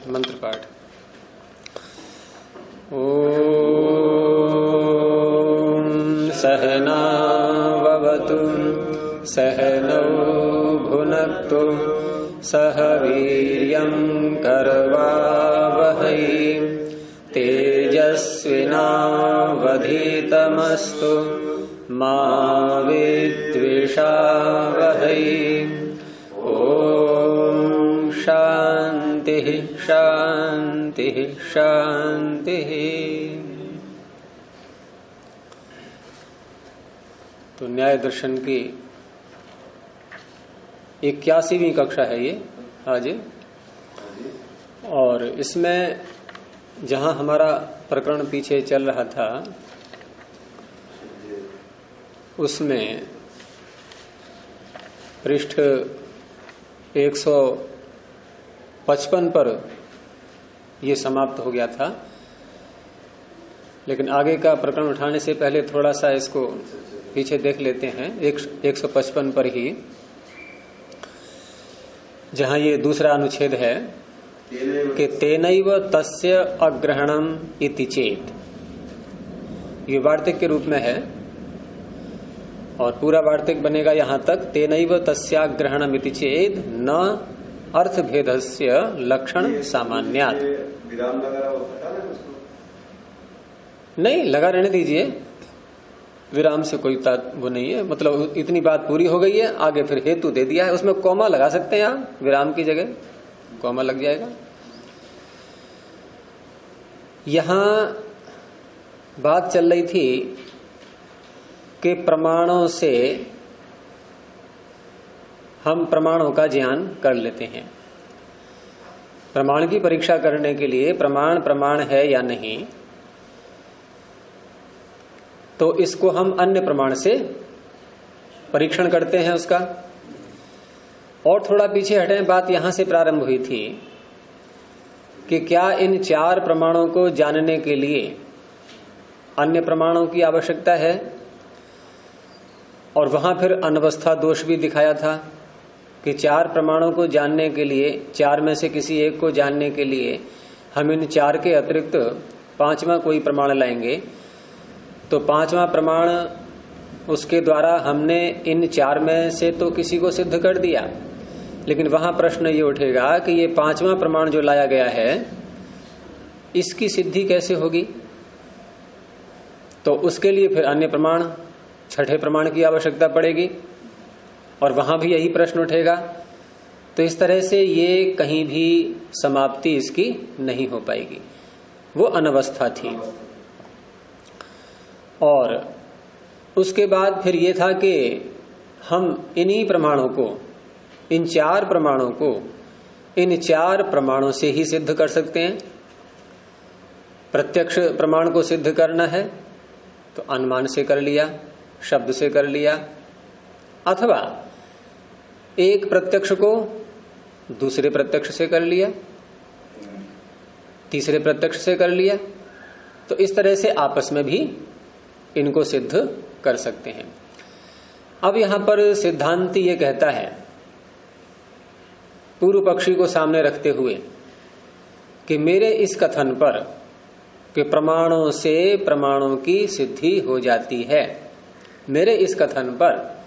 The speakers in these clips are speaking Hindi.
मंत्र पाठ। ओम सहना भवतु सहनौ भुनक्तु सह वीर्यं करवावहै तेजस्विनावधीतमस्तु मा विद्विषावहै। ओम शांति शांति शांति। तो न्याय दर्शन की 81वीं कक्षा है ये आज, और इसमें जहां हमारा प्रकरण पीछे चल रहा था उसमें पृष्ठ 155 पर यह समाप्त हो गया था। लेकिन आगे का प्रकरण उठाने से पहले थोड़ा सा इसको पीछे देख लेते हैं। 155 पर ही जहां ये दूसरा अनुच्छेद है कि तेनैव तस्य अग्रहणम इति चेत, ये वार्तिक के रूप में है और पूरा वार्तिक बनेगा यहां तक तेनैव तस्याग्रहणम इति चेत न अर्थभेदस्य लक्षण सामान्यात्। विराम लगा नहीं लगा रहने दीजिए, विराम से कोई वो नहीं है, मतलब इतनी बात पूरी हो गई है। आगे फिर हेतु दे दिया है, उसमें कॉमा लगा सकते हैं आप, विराम की जगह कॉमा लग जाएगा। यहां बात चल रही थी कि प्रमाणों से हम प्रमाणों का ज्ञान कर लेते हैं। प्रमाण की परीक्षा करने के लिए प्रमाण है या नहीं, तो इसको हम अन्य प्रमाण से परीक्षण करते हैं उसका। और थोड़ा पीछे हटे, बात यहां से प्रारंभ हुई थी कि क्या इन 4 प्रमाणों को जानने के लिए अन्य प्रमाणों की आवश्यकता है। और वहां फिर अनवस्था दोष भी दिखाया था कि 4 प्रमाणों को जानने के लिए, 4 में से किसी एक को जानने के लिए हम इन 4 के अतिरिक्त 5वां कोई प्रमाण लाएंगे, तो 5वां प्रमाण उसके द्वारा हमने इन 4 में से तो किसी को सिद्ध कर दिया। लेकिन वहां प्रश्न ये उठेगा कि ये 5वां प्रमाण जो लाया गया है इसकी सिद्धि कैसे होगी। तो उसके लिए फिर अन्य प्रमाण, 6ठे प्रमाण की आवश्यकता पड़ेगी और वहां भी यही प्रश्न उठेगा। तो इस तरह से ये कहीं भी समाप्ति इसकी नहीं हो पाएगी, वो अनवस्था थी। और उसके बाद फिर ये था कि हम इन्हीं प्रमाणों को, इन 4 प्रमाणों को इन 4 प्रमाणों से ही सिद्ध कर सकते हैं। प्रत्यक्ष प्रमाण को सिद्ध करना है तो अनुमान से कर लिया, शब्द से कर लिया, अथवा एक प्रत्यक्ष को दूसरे प्रत्यक्ष से कर लिया, तीसरे प्रत्यक्ष से कर लिया। तो इस तरह से आपस में भी इनको सिद्ध कर सकते हैं। अब यहां पर सिद्धांती ये कहता है पूर्व पक्षी को सामने रखते हुए कि मेरे इस कथन पर कि प्रमाणों से प्रमाणों की सिद्धि हो जाती है, मेरे इस कथन पर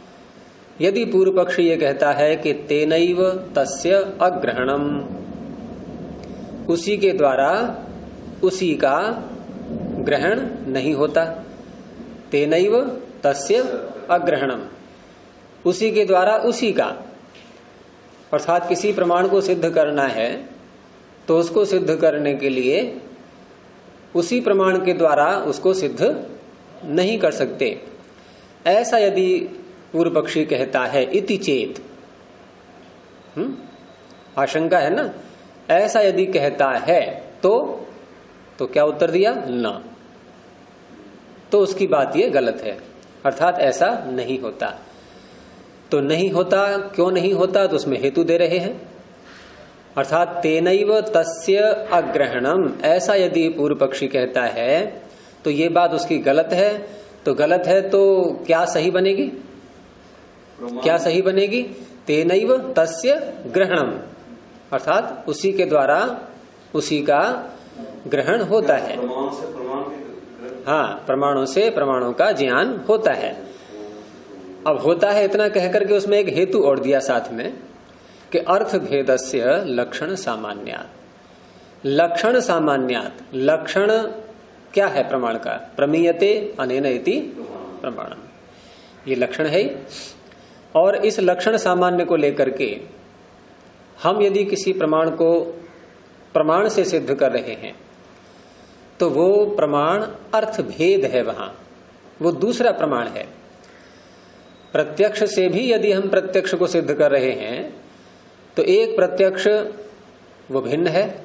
यदि पूर्व पक्षी ये कहता है कि तेनैव तस्य अग्रहणम, उसी के द्वारा उसी का ग्रहण नहीं होता, तेनैव तस्य अग्रहणम, उसी के द्वारा उसी का, अर्थात किसी प्रमाण को सिद्ध करना है तो उसको सिद्ध करने के लिए उसी प्रमाण के द्वारा उसको सिद्ध नहीं कर सकते। ऐसा यदि पूर्व पक्षी कहता है इति चेत, आशंका है ना, ऐसा यदि कहता है तो क्या उत्तर दिया? न। तो उसकी बात ये गलत है, अर्थात ऐसा नहीं होता। तो नहीं होता, क्यों नहीं होता? तो उसमें हेतु दे रहे हैं, अर्थात तेनैव तस्य अग्रहणम, ऐसा यदि पूर्व पक्षी कहता है तो ये बात उसकी गलत है। तो गलत है तो क्या सही बनेगी? क्या सही बनेगी? तेनैव तस्य ग्रहणम, अर्थात उसी के द्वारा उसी का ग्रहण होता है। प्रमाण से प्रमाण के हाँ, प्रमाणों से प्रमाणों का ज्ञान होता है। अब होता है इतना कह करके उसमें एक हेतु और दिया साथ में कि अर्थ भेदस्य लक्षण सामान्यात्। लक्षण सामान्यात्, लक्षण क्या है प्रमाण का? प्रमीयते अनेन इति प्रमाणम, ये लक्षण है। और इस लक्षण सामान्य को लेकर के हम यदि किसी प्रमाण को प्रमाण से सिद्ध कर रहे हैं तो वो प्रमाण अर्थ भेद है, वहां वो दूसरा प्रमाण है। प्रत्यक्ष से भी यदि हम प्रत्यक्ष को सिद्ध कर रहे हैं तो एक प्रत्यक्ष वो भिन्न है,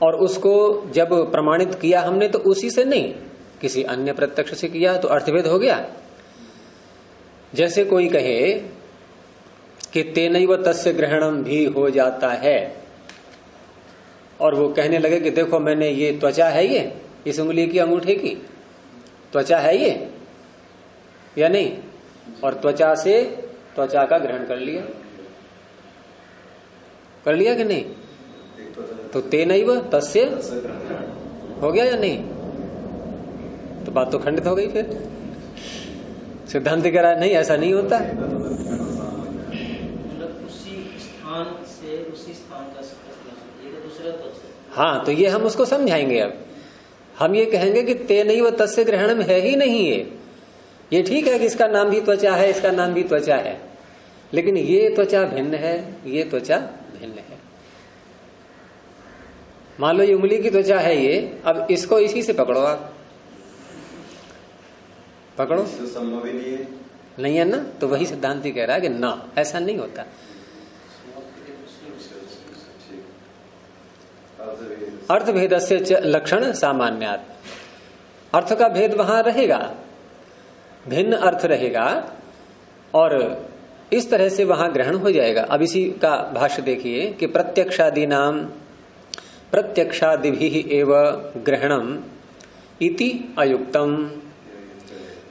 और उसको जब प्रमाणित किया हमने तो उसी से नहीं, किसी अन्य प्रत्यक्ष से किया तो अर्थभेद हो गया। जैसे कोई कहे कि तेनैव तस्य ग्रहणम भी हो जाता है, और वो कहने लगे कि देखो मैंने ये त्वचा है, ये इस उंगली की अंगूठे की त्वचा है ये या नहीं, और त्वचा से त्वचा का ग्रहण कर लिया कि नहीं? तो तेनैव तस्य हो गया या नहीं? तो बात तो खंडित हो गई। फिर सिद्धांत कह रहा है नहीं, ऐसा नहीं होता। उसी स्थान से उसी स्थान का दूसरा त्वचा। हाँ, तो ये हम उसको समझाएंगे। अब हम ये कहेंगे कि तेनैव तस्य ग्रहणम है ही नहीं ये ठीक है कि इसका नाम भी त्वचा है, इसका नाम भी त्वचा है, लेकिन ये त्वचा भिन्न है, ये त्वचा भिन्न है। मान लो ये उंगली की त्वचा है ये, अब इसको इसी से पकड़ो, आप पकड़ो, संभव ही नहीं है, नहीं है ना? तो वही सिद्धांति कह रहा है कि ना, ऐसा नहीं होता। अर्थभेदस्य लक्षण सामान्यात्, अर्थ का भेद वहां रहेगा, भिन्न अर्थ रहेगा, और इस तरह से वहां ग्रहण हो जाएगा। अब इसी का भाष्य देखिए कि प्रत्यक्षादिभिः एव ग्रहणम इति अयुक्तम,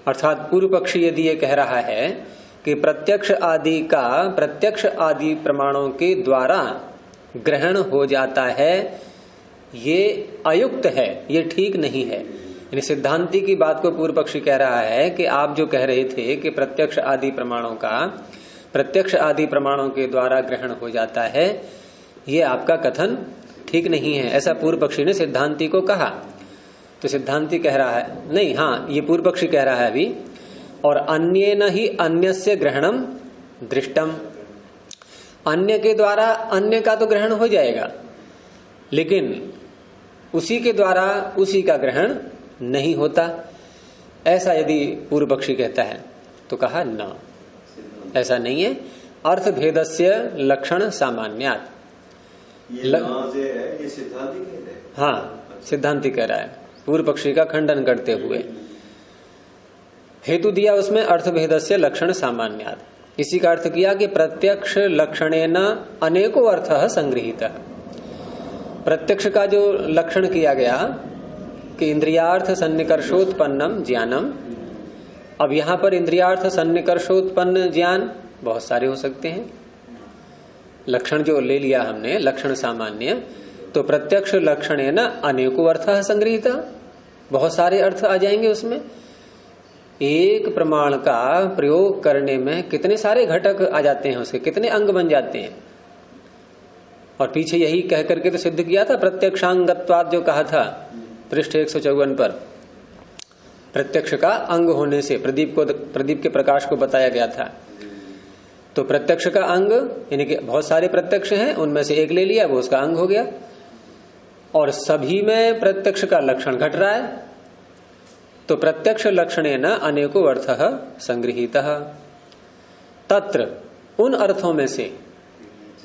अर्थात पूर्व पक्षी यदि ये कह रहा है कि प्रत्यक्ष आदि प्रमाणों के द्वारा ग्रहण हो जाता है, ये अयुक्त है, ये ठीक नहीं है। यानी सिद्धांति की बात को पूर्व पक्षी कह रहा है कि आप जो कह रहे थे कि प्रत्यक्ष आदि प्रमाणों के द्वारा ग्रहण हो जाता है, ये आपका कथन ठीक नहीं है, ऐसा पूर्व पक्षी ने सिद्धांति को कहा। तो सिद्धांति कह रहा है नहीं, हाँ, ये पूर्व पक्षी कह रहा है अभी, और अन्येन ही अन्यस्य ग्रहणम दृष्टम, अन्य के द्वारा अन्य का तो ग्रहण हो जाएगा, लेकिन उसी के द्वारा उसी का ग्रहण नहीं होता। ऐसा यदि पूर्व पक्षी कहता है तो कहा न, ऐसा नहीं है। अर्थ भेदस्य लक्षण सामान्यात्, ये सिद्धांति कह रहे हैं। हाँ, सिद्धांति कह रहा है पूर्व पक्षी का खंडन करते हुए। हेतु दिया उसमें अर्थभेदस्य लक्षण सामान्यात्, इसी का अर्थ किया कि प्रत्यक्ष लक्षणेन अनेको अर्थः संगृहीतः। प्रत्यक्ष का जो लक्षण किया गया कि इंद्रियार्थ सन्निकर्षोत्पन्नम ज्ञानम, अब यहां पर इंद्रियार्थ सन्निकर्षोत्पन्न ज्ञान बहुत सारे हो सकते हैं। लक्षण जो ले लिया हमने लक्षण सामान्य, तो प्रत्यक्ष लक्षणेन अनेको अर्थः संगृहीतः, बहुत सारे अर्थ आ जाएंगे उसमें। एक प्रमाण का प्रयोग करने में कितने सारे घटक आ जाते हैं, उसके कितने अंग बन जाते हैं। और पीछे यही कह करके तो सिद्ध किया था प्रत्यक्षांगत्वाद, जो कहा था पृष्ठ 154 पर, प्रत्यक्ष का अंग होने से प्रदीप के प्रकाश को बताया गया था। तो प्रत्यक्ष का अंग यानी कि बहुत सारे प्रत्यक्ष हैं, उनमें से एक ले लिया, वो उसका अंग हो गया, और सभी में प्रत्यक्ष का लक्षण घट रहा है। तो प्रत्यक्ष लक्षणेन अनेको अर्थः संगृहीतः, तत्र उन अर्थों में से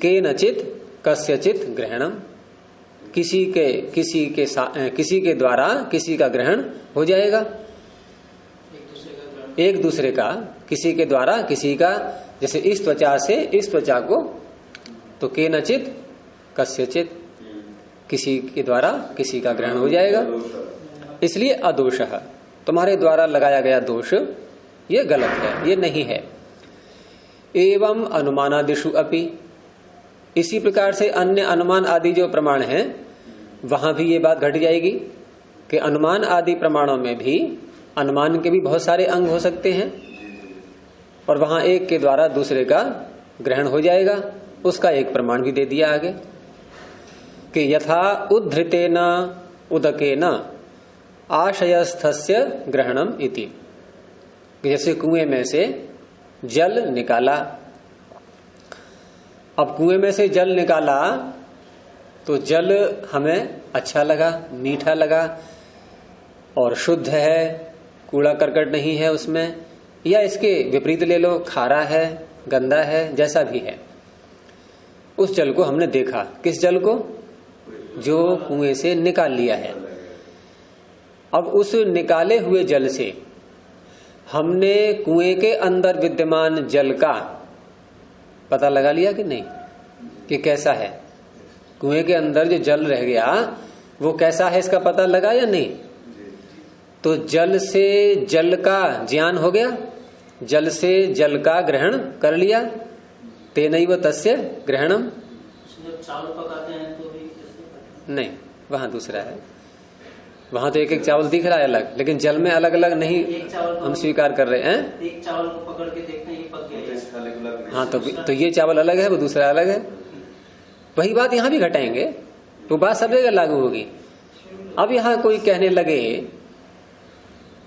केनचित् कस्यचित् ग्रहणम, किसी के द्वारा किसी का ग्रहण हो जाएगा, एक दूसरे का, किसी के द्वारा किसी का, जैसे इस त्वचा से इस त्वचा को, तो केनचित् कस्यचित्, किसी के द्वारा किसी का ग्रहण हो जाएगा, इसलिए अदोषः, तुम्हारे द्वारा लगाया गया दोष ये गलत है, ये नहीं है। एवं अनुमानादिषु अपि, इसी प्रकार से अन्य अनुमान आदि जो प्रमाण हैं वहां भी ये बात घट जाएगी कि अनुमान आदि प्रमाणों में भी अनुमान के भी बहुत सारे अंग हो सकते हैं और वहां एक के द्वारा दूसरे का ग्रहण हो जाएगा। उसका एक प्रमाण भी दे दिया आगे कि यथा उद्धृतेन उदकेन आशयस्थस्य ग्रहणम इति, जैसे कुएं में से जल निकाला। अब कुएं में से जल निकाला तो जल हमें अच्छा लगा, मीठा लगा और शुद्ध है, कूड़ा करकट नहीं है उसमें, या इसके विपरीत ले लो, खारा है, गंदा है, जैसा भी है। उस जल को हमने देखा। किस जल को? जो कुएं से निकाल लिया है। अब उस निकाले हुए जल से हमने कुएं के अंदर विद्यमान जल का पता लगा लिया कि नहीं, कि कैसा है। कुएं के अंदर जो जल रह गया वो कैसा है इसका पता लगा या नहीं? तो जल से जल का ज्ञान हो गया, जल से जल का ग्रहण कर लिया। तेनैव तस्य ग्रहणम। चावल पकाते हैं तो भी नहीं, वहां दूसरा है। वहां तो एक एक चावल दिख रहा है अलग, लेकिन जल में अलग अलग नहीं हम स्वीकार कर रहे हैं। एक चावल को पकड़ के देखते हैं ये पक गया। हाँ, तो ये चावल अलग है, वो दूसरा अलग है। वही बात यहां भी घटाएंगे, वो बात सब जगह लागू होगी। अब यहां कोई कहने लगे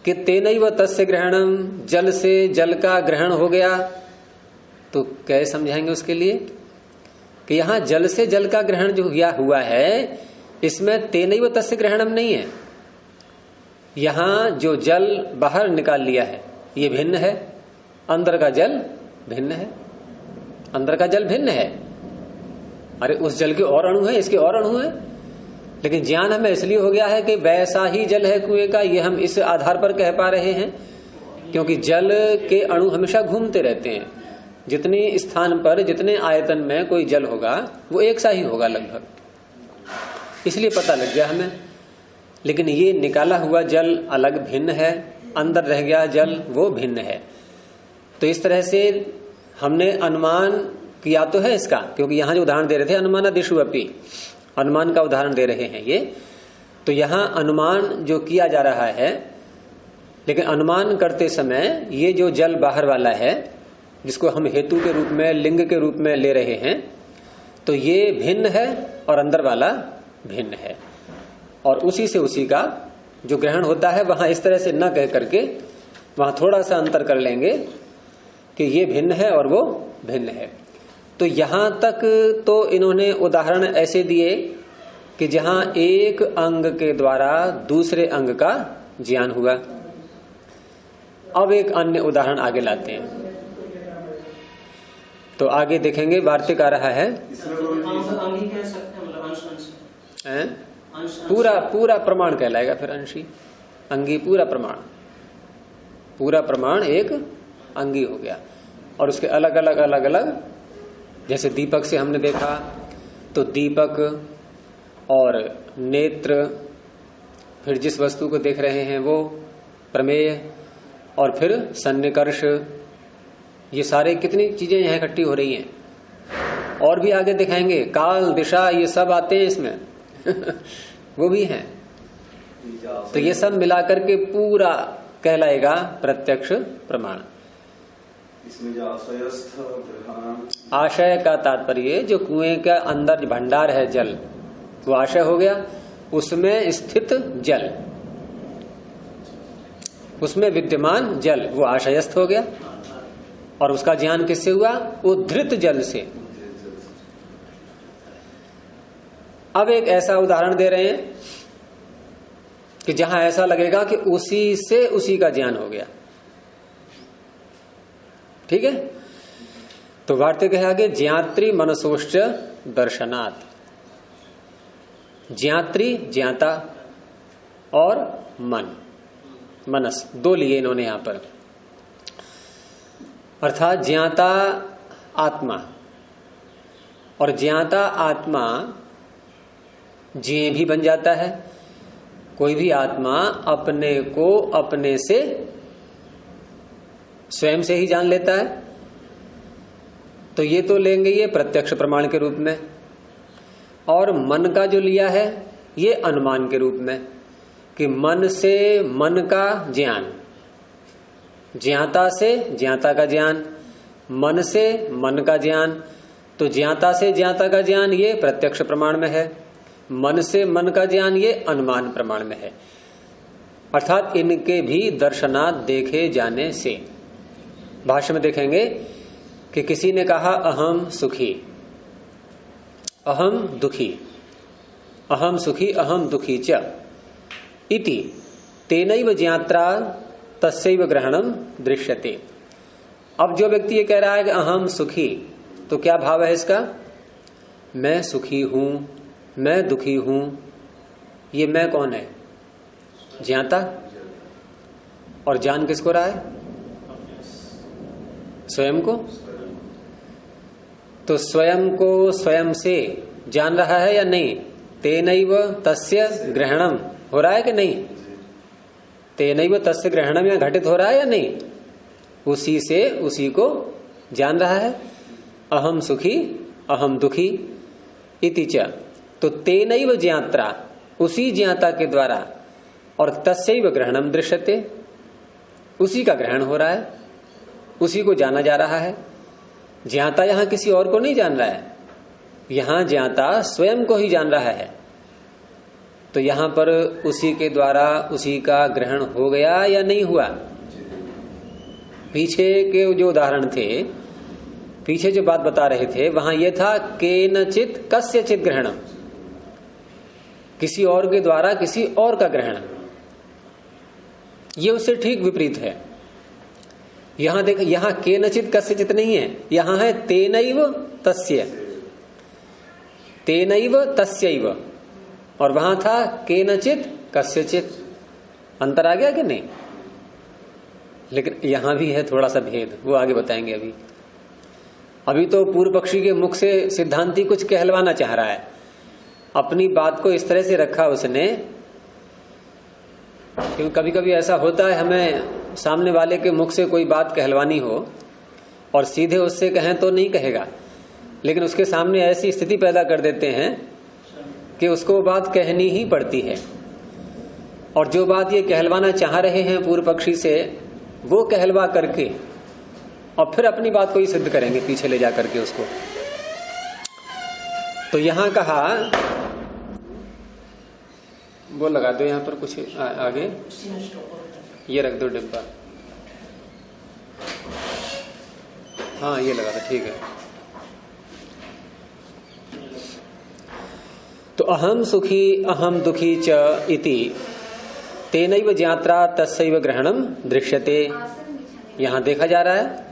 कि तेनैव तस्य ग्रहणम, जल से जल का ग्रहण हो गया, तो कैसे समझाएंगे उसके लिए कि यहां जल से जल का ग्रहण जो हुआ है इसमें तेनैव तस्य ग्रहणम नहीं है। यहां जो जल बाहर निकाल लिया है ये भिन्न है, अंदर का जल भिन्न है। अंदर का जल भिन्न है। अरे उस जल के और अणु है, इसके और अणु है, लेकिन ज्ञान हमें इसलिए हो गया है कि वैसा ही जल है कुएं का, ये हम इस आधार पर कह पा रहे हैं क्योंकि जल के अणु हमेशा घूमते रहते हैं। जितने स्थान पर, जितने आयतन में कोई जल होगा वो एक सा ही होगा लगभग, इसलिए पता लग गया हमें। लेकिन ये निकाला हुआ जल अलग भिन्न है, अंदर रह गया जल वो भिन्न है। तो इस तरह से हमने अनुमान किया तो है इसका, क्योंकि यहां जो उदाहरण दे रहे थे अनुमानादिषु अपि, अनुमान का उदाहरण दे रहे हैं ये। तो यहां अनुमान जो किया जा रहा है, लेकिन अनुमान करते समय ये जो जल बाहर वाला है जिसको हम हेतु के रूप में, लिंग के रूप में ले रहे हैं, तो ये भिन्न है और अंदर वाला भिन्न है। और उसी से उसी का जो ग्रहण होता है वहां इस तरह से न कह करके वहां थोड़ा सा अंतर कर लेंगे कि ये भिन्न है और वो भिन्न है। तो यहां तक तो इन्होंने उदाहरण ऐसे दिए कि जहां एक अंग के द्वारा दूसरे अंग का ज्ञान हुआ। अब एक अन्य उदाहरण आगे लाते हैं, तो आगे देखेंगे वार्तिक आ रहा है। पूरा प्रमाण कहलाएगा फिर अंशी, अंगी पूरा प्रमाण, पूरा प्रमाण एक अंगी हो गया। और उसके अलग अलग जैसे दीपक से हमने देखा तो दीपक और नेत्र, फिर जिस वस्तु को देख रहे हैं वो प्रमेय, और फिर सन्निकर्ष, ये सारे कितनी चीजें यहाँ इकट्ठी हो रही हैं। और भी आगे दिखाएंगे काल, दिशा, ये सब आते हैं इसमें वो भी हैं। तो ये सब मिलाकर के पूरा कहलाएगा प्रत्यक्ष प्रमाण। इसमें जो आशय का तात्पर्य जो कुएं का अंदर भंडार है जल, वो आशय हो गया। उसमें स्थित जल, उसमें विद्यमान जल, वो आशयस्थ हो गया। और उसका ज्ञान किससे हुआ? उद्धृत जल से। अब एक ऐसा उदाहरण दे रहे हैं कि जहां ऐसा लगेगा कि उसी से उसी का ज्ञान हो गया। ठीक है, तो वार्तिक है आगे, ज्ञात्री मनसोश्च दर्शनात्। ज्ञात्री ज्ञाता और मन, मनस दो लिए इन्होंने यहां पर। अर्थात ज्ञाता आत्मा, और ज्ञाता आत्मा ज्ञेय भी बन जाता है। कोई भी आत्मा अपने को अपने से स्वयं से ही जान लेता है। तो ये तो लेंगे ये प्रत्यक्ष प्रमाण के रूप में, और मन का जो लिया है ये अनुमान के रूप में, कि मन से मन का ज्ञान, ज्ञाता से ज्ञाता का ज्ञान, मन से मन का ज्ञान। तो ज्ञाता से ज्ञाता का ज्ञान ये प्रत्यक्ष प्रमाण में है, मन से मन का ज्ञान ये अनुमान प्रमाण में है। अर्थात इनके भी दर्शनात् देखे जाने से। भाष्य में देखेंगे कि किसी ने कहा अहम सुखी, अहम दुखी, अहम सुखी अहम दुखी च इति तेनैव ज्ञात्रा तस्यैव ग्रहणम दृश्यते। अब जो व्यक्ति ये कह रहा है कि अहम सुखी, तो क्या भाव है इसका? मैं सुखी हूं, मैं दुखी हूं। ये मैं कौन है? ज्ञाता। और जान किसको रहा है? स्वयं को। तो स्वयं को स्वयं से जान रहा है या नहीं? तेनैव तस्य ग्रहणम हो रहा है कि नहीं? तेनैव तस्य ग्रहणम या घटित हो रहा है या नहीं? उसी से उसी को जान रहा है। अहम सुखी अहम दुखी इति च। तो तेनैव ज्ञात्रा, उसी ज्ञाता के द्वारा, और तस्यैव ग्रहणम दृश्यते, उसी का ग्रहण हो रहा है, उसी को जाना जा रहा है। ज्ञाता यहां किसी और को नहीं जान रहा है, यहां ज्ञाता स्वयं को ही जान रहा है। तो यहां पर उसी के द्वारा उसी का ग्रहण हो गया या नहीं हुआ? पीछे के जो उदाहरण थे, पीछे जो बात बता रहे थे, वहां यह था केनचित कस्यचित ग्रहणम, किसी और के द्वारा किसी और का ग्रहण। ये उससे ठीक विपरीत है। यहां देख, यहां केनचित कस्यचित नहीं है, यहां है तेनैव तस्य, तेनैव तस्यैव, और वहां था केनचित कस्यचित। अंतर आ गया कि नहीं? लेकिन यहां भी है थोड़ा सा भेद, वो आगे बताएंगे। अभी तो पूर्व पक्षी के मुख से सिद्धांती कुछ कहलवाना चाह रहा है, अपनी बात को इस तरह से रखा उसने, क्योंकि कभी कभी ऐसा होता है हमें सामने वाले के मुख से कोई बात कहलवानी हो और सीधे उससे कहें तो नहीं कहेगा, लेकिन उसके सामने ऐसी स्थिति पैदा कर देते हैं कि उसको वो बात कहनी ही पड़ती है। और जो बात ये कहलवाना चाह रहे हैं पूर्व पक्षी से, वो कहलवा करके और फिर अपनी बात को ही सिद्ध करेंगे पीछे ले जा करके उसको। तो यहां कहा, वो लगा दो यहां पर कुछ आगे, ये रख दो डिब्बा। हाँ ये लगा दो, ठीक है। तो अहम सुखी अहम दुखी च इति तेनैव ज्ञात्रा तस्यैव ग्रहणम दृश्यते। यहां देखा जा रहा है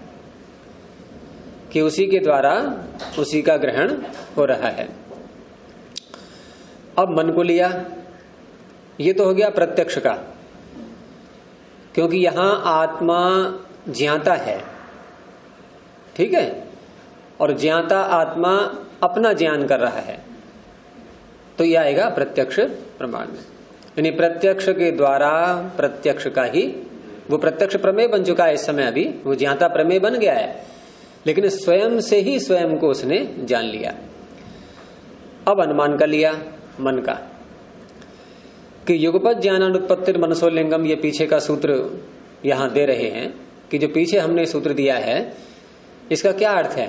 कि उसी के द्वारा उसी का ग्रहण हो रहा है। अब मन को लिया, ये तो हो गया प्रत्यक्ष का, क्योंकि यहां आत्मा ज्ञाता है, ठीक है, और ज्ञाता आत्मा अपना ज्ञान कर रहा है, तो यह आएगा प्रत्यक्ष प्रमाण में। यानी प्रत्यक्ष के द्वारा प्रत्यक्ष का ही, वो प्रत्यक्ष प्रमेय बन चुका है इस समय, अभी वो ज्ञाता प्रमेय बन गया है, लेकिन स्वयं से ही स्वयं को उसने जान लिया। अब अनुमान का लिया, मन का, कि युगपत ज्ञानानुत्पत्तिर मनसो लिंगम, ये पीछे का सूत्र यहां दे रहे हैं कि जो पीछे हमने सूत्र दिया है इसका क्या अर्थ है?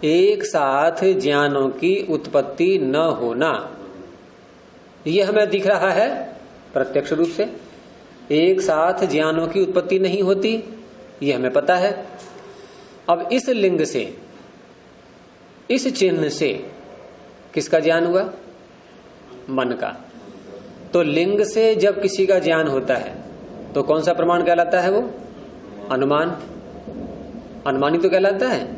एक साथ ज्ञानों की उत्पत्ति न होना, ये हमें दिख रहा है प्रत्यक्ष रूप से। एक साथ ज्ञानों की उत्पत्ति नहीं होती, ये हमें पता है। अब इस लिंग से, इस चिन्ह से किसका ज्ञान हुआ? मन का। तो लिंग से जब किसी का ज्ञान होता है तो कौन सा प्रमाण कहलाता है? वो अनुमान, अनुमानी तो कहलाता है,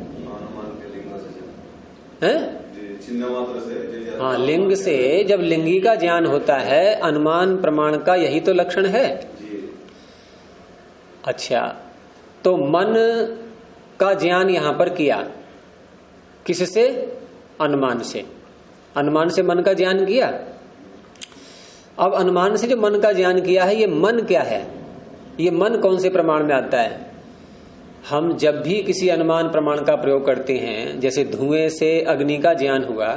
हाँ, लिंग से जब लिंगी का ज्ञान होता है, अनुमान प्रमाण का यही तो लक्षण है। अच्छा, तो मन का ज्ञान यहां पर किया, किससे? अनुमान से। अनुमान से मन का ज्ञान किया। अब अनुमान से जो मन का ज्ञान किया है, ये मन क्या है? ये मन कौन से प्रमाण में आता है? हम जब भी किसी अनुमान प्रमाण का प्रयोग करते हैं, जैसे धुएं से अग्नि का ज्ञान हुआ,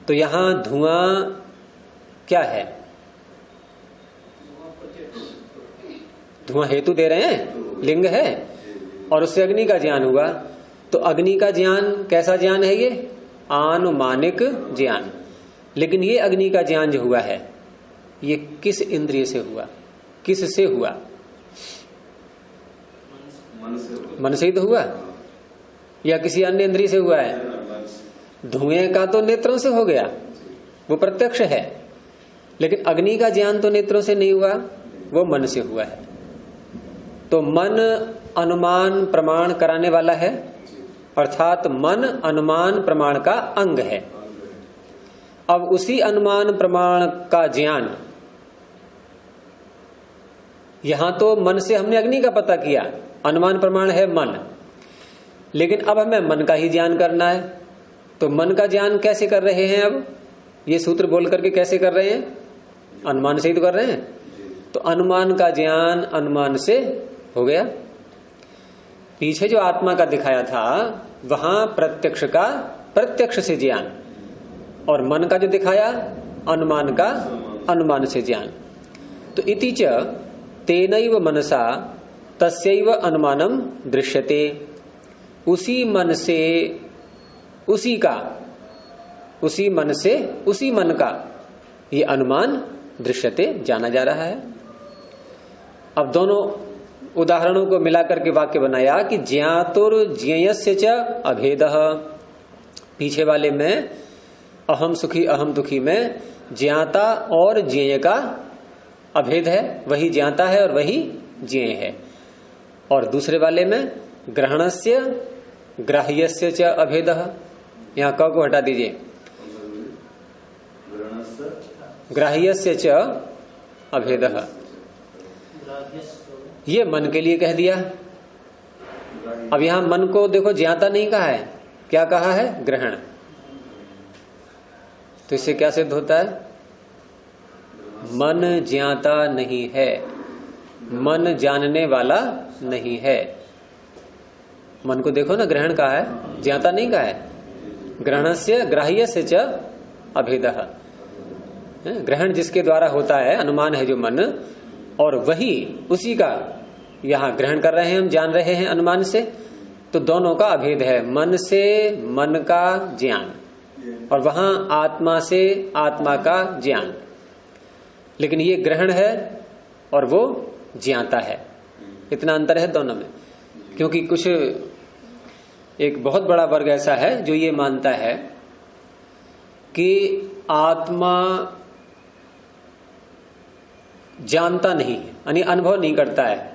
तो यहां धुआं क्या है? धुआं हेतु दे रहे हैं, लिंग है, और उससे अग्नि का ज्ञान हुआ। तो अग्नि का ज्ञान कैसा ज्ञान है? ये आनुमानिक ज्ञान। लेकिन ये अग्नि का ज्ञान जो हुआ है, ये किस इंद्रिय से हुआ, किस से हुआ? मन से ही तो हुआ, या किसी अन्य इंद्रिय से हुआ है? धुएं का तो नेत्रों से हो गया, वो प्रत्यक्ष है। लेकिन अग्नि का ज्ञान तो नेत्रों से नहीं हुआ, वो मन से हुआ है। तो मन अनुमान प्रमाण कराने वाला है, अर्थात मन अनुमान प्रमाण का अंग है। अब उसी अनुमान प्रमाण का ज्ञान, यहां तो मन से हमने अग्नि का पता किया, अनुमान प्रमाण है मन, लेकिन अब हमें मन का ही ज्ञान करना है। तो मन का ज्ञान कैसे कर रहे हैं? अब ये सूत्र बोल करके कैसे कर रहे हैं? अनुमान से ही तो कर रहे हैं। तो अनुमान का ज्ञान अनुमान से हो गया। पीछे जो आत्मा का दिखाया था, वहां प्रत्यक्ष का प्रत्यक्ष से ज्ञान, और मन का जो दिखाया अनुमान का अनुमान से ज्ञान। तो इति च तेनैव मनसा तस्यैव अनुमानम दृश्यते। उसी मन से उसी का, उसी मन से उसी मन का ये अनुमान दृश्यते, जाना जा रहा है। अब दोनों उदाहरणों को मिलाकर के वाक्य बनाया कि ज्ञातुर ज्ञेयस्य च अभेदः। पीछे वाले में अहम सुखी अहम दुखी में ज्ञाता और ज्ञेय का अभेद है, वही ज्ञाता है और वही ज्ञेय है। और दूसरे वाले में ग्रहणस्य ग्राह्यस्य च अभेदः। यहां क को हटा दीजिए, ग्राह्यस्य च अभेदः, ये मन के लिए कह दिया। अब यहां मन को देखो ज्ञाता नहीं कहा है, क्या कहा है? ग्रहण। तो इससे क्या सिद्ध होता है? मन ज्ञाता नहीं है, मन जानने वाला नहीं है। मन को देखो ना, ग्रहण कहा है, ज्ञाता नहीं कहा है। ग्रहणस्य ग्राह्यस्य च अभेदः। ग्रहण जिसके द्वारा होता है, अनुमान है जो मन, और वही उसी का यहां ग्रहण कर रहे हैं, हम जान रहे हैं अनुमान से। तो दोनों का अभेद है, मन से मन का ज्ञान, और वहां आत्मा से आत्मा का ज्ञान। लेकिन ये ग्रहण है और वो ज्ञाता है, इतना अंतर है दोनों में। क्योंकि कुछ एक बहुत बड़ा वर्ग ऐसा है जो ये मानता है कि आत्मा जानता नहीं है, यानी अनुभव नहीं करता है।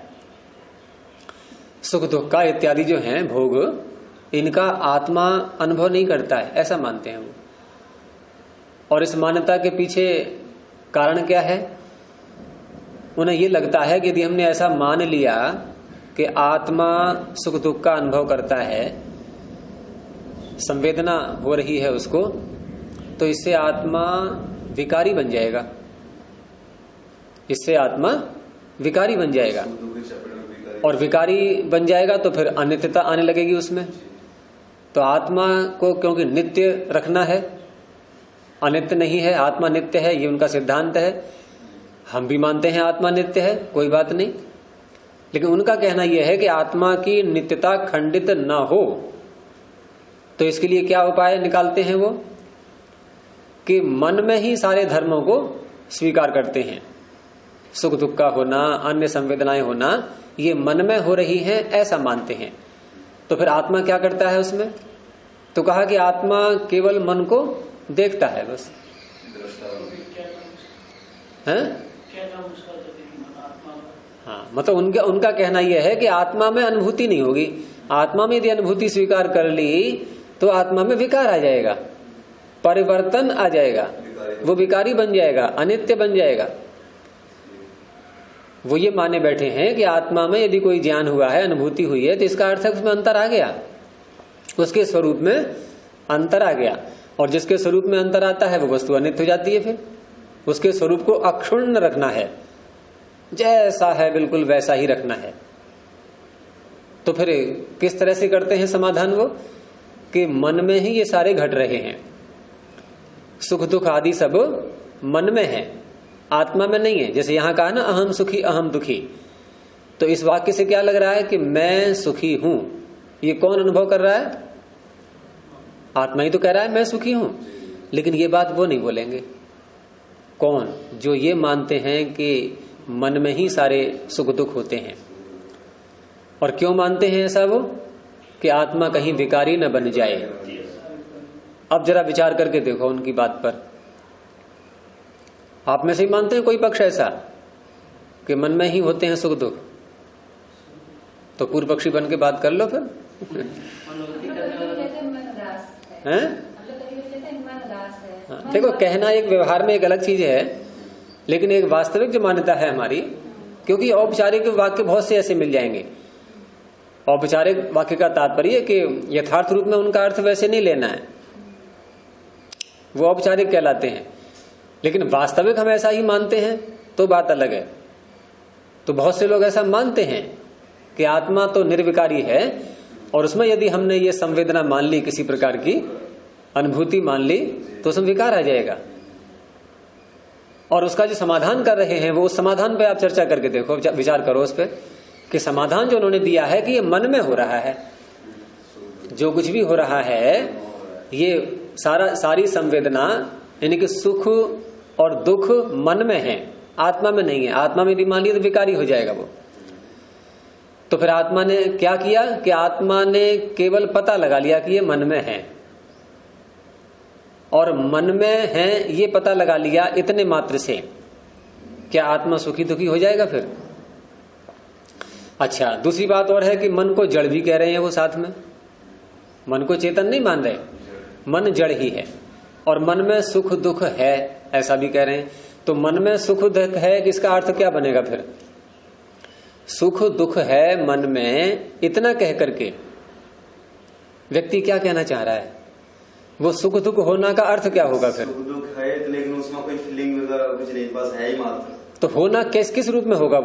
सुख दुख का इत्यादि जो हैं भोग, इनका आत्मा अनुभव नहीं करता है, ऐसा मानते हैं वो। और इस मान्यता के पीछे कारण क्या है? उन्हें ये लगता है कि यदि हमने ऐसा मान लिया कि आत्मा सुख दुख का अनुभव करता है, संवेदना हो रही है उसको, तो इससे आत्मा विकारी बन जाएगा, इससे आत्मा विकारी बन जाएगा। और विकारी बन जाएगा तो फिर अनित्यता आने लगेगी उसमें। तो आत्मा को क्योंकि नित्य रखना है, अनित्य नहीं है, आत्मा नित्य है, ये उनका सिद्धांत है। हम भी मानते हैं आत्मा नित्य है, कोई बात नहीं। लेकिन उनका कहना यह है कि आत्मा की नित्यता खंडित न हो, तो इसके लिए क्या उपाय निकालते हैं वो? कि मन में ही सारे धर्मों को स्वीकार करते हैं। सुख दुख का होना, अन्य संवेदनाएं होना, ये मन में हो रही हैं, ऐसा मानते हैं। तो फिर आत्मा क्या करता है उसमें? तो कहा कि आत्मा केवल मन को देखता है बस। हैं? हाँ, मतलब उनका कहना यह है कि आत्मा में अनुभूति नहीं होगी। आत्मा में यदि अनुभूति स्वीकार कर ली तो आत्मा में विकार आ जाएगा, परिवर्तन आ जाएगा, वो विकारी बन जाएगा, अनित्य बन जाएगा। वो ये माने बैठे हैं कि आत्मा में यदि कोई ज्ञान हुआ है, अनुभूति हुई है, तो इसका अर्थ है उसमें अंतर आ गया, उसके स्वरूप में अंतर आ गया। और जिसके स्वरूप में अंतर आता है वो वस्तु अनित्य हो जाती है। फिर उसके स्वरूप को अक्षुण्ण रखना है, जैसा है बिल्कुल वैसा ही रखना है। तो फिर किस तरह से करते हैं समाधान वो, कि मन में ही ये सारे घट रहे हैं, सुख दुख आदि सब मन में है, आत्मा में नहीं है। जैसे यहां कहा ना अहम सुखी अहम दुखी, तो इस वाक्य से क्या लग रहा है कि मैं सुखी हूं। ये कौन अनुभव कर रहा है? आत्मा ही तो कह रहा है मैं सुखी हूं। लेकिन ये बात वो नहीं बोलेंगे। कौन? जो ये मानते हैं कि मन में ही सारे सुख दुख होते हैं। और क्यों मानते हैं ऐसा वो? कि आत्मा कहीं विकारी न बन जाए। अब जरा विचार करके देखो उनकी बात पर। आप में से ही मानते हैं कोई पक्ष ऐसा कि मन में ही होते हैं सुख दुख? तो पूर्व पक्षी बन के बात कर लो फिर। हैं? देखो, कहना एक व्यवहार में एक अलग चीज है, लेकिन एक वास्तविक जो मान्यता है हमारी, क्योंकि औपचारिक वाक्य बहुत से ऐसे मिल जाएंगे। औपचारिक वाक्य का तात्पर्य कि यथार्थ रूप में उनका अर्थ वैसे नहीं लेना है, वो औपचारिक कहलाते हैं। लेकिन वास्तविक हम ऐसा ही मानते हैं तो बात अलग है। तो बहुत से लोग ऐसा मानते हैं कि आत्मा तो निर्विकारी है, और उसमें यदि हमने ये संवेदना मान ली, किसी प्रकार की अनुभूति मान ली, तो उसमें विकार आ जाएगा। और उसका जो समाधान कर रहे हैं वो उस समाधान पे आप चर्चा करके देखो, विचार करो उस पर कि समाधान जो उन्होंने दिया है कि ये मन में हो रहा है, जो कुछ भी हो रहा है ये सारी संवेदना यानी कि सुख और दुख मन में है, आत्मा में नहीं है। आत्मा में यदि मान लिया तो विकारी हो जाएगा वो। तो फिर आत्मा ने क्या किया कि आत्मा ने केवल पता लगा लिया कि ये मन में है, और मन में है ये पता लगा लिया इतने मात्र से, क्या आत्मा सुखी दुखी हो जाएगा फिर? अच्छा, दूसरी बात और है कि मन को जड़ भी कह रहे हैं वो साथ में। मन को चेतन नहीं मान रहे, मन जड़ ही है, और मन में सुख दुख है ऐसा भी कह रहे हैं। तो मन में सुख दुख है, इसका अर्थ क्या बनेगा फिर? सुख दुख है मन में, इतना कह करके व्यक्ति क्या कहना चाह रहा है? वो सुख दुख होना का अर्थ क्या होगा फिर? सुख दुख है लेकिन उसमें कोई फीलिंग वगैरह कुछ नहीं, बस है ही मात्र। तो होना किस रूप में होगा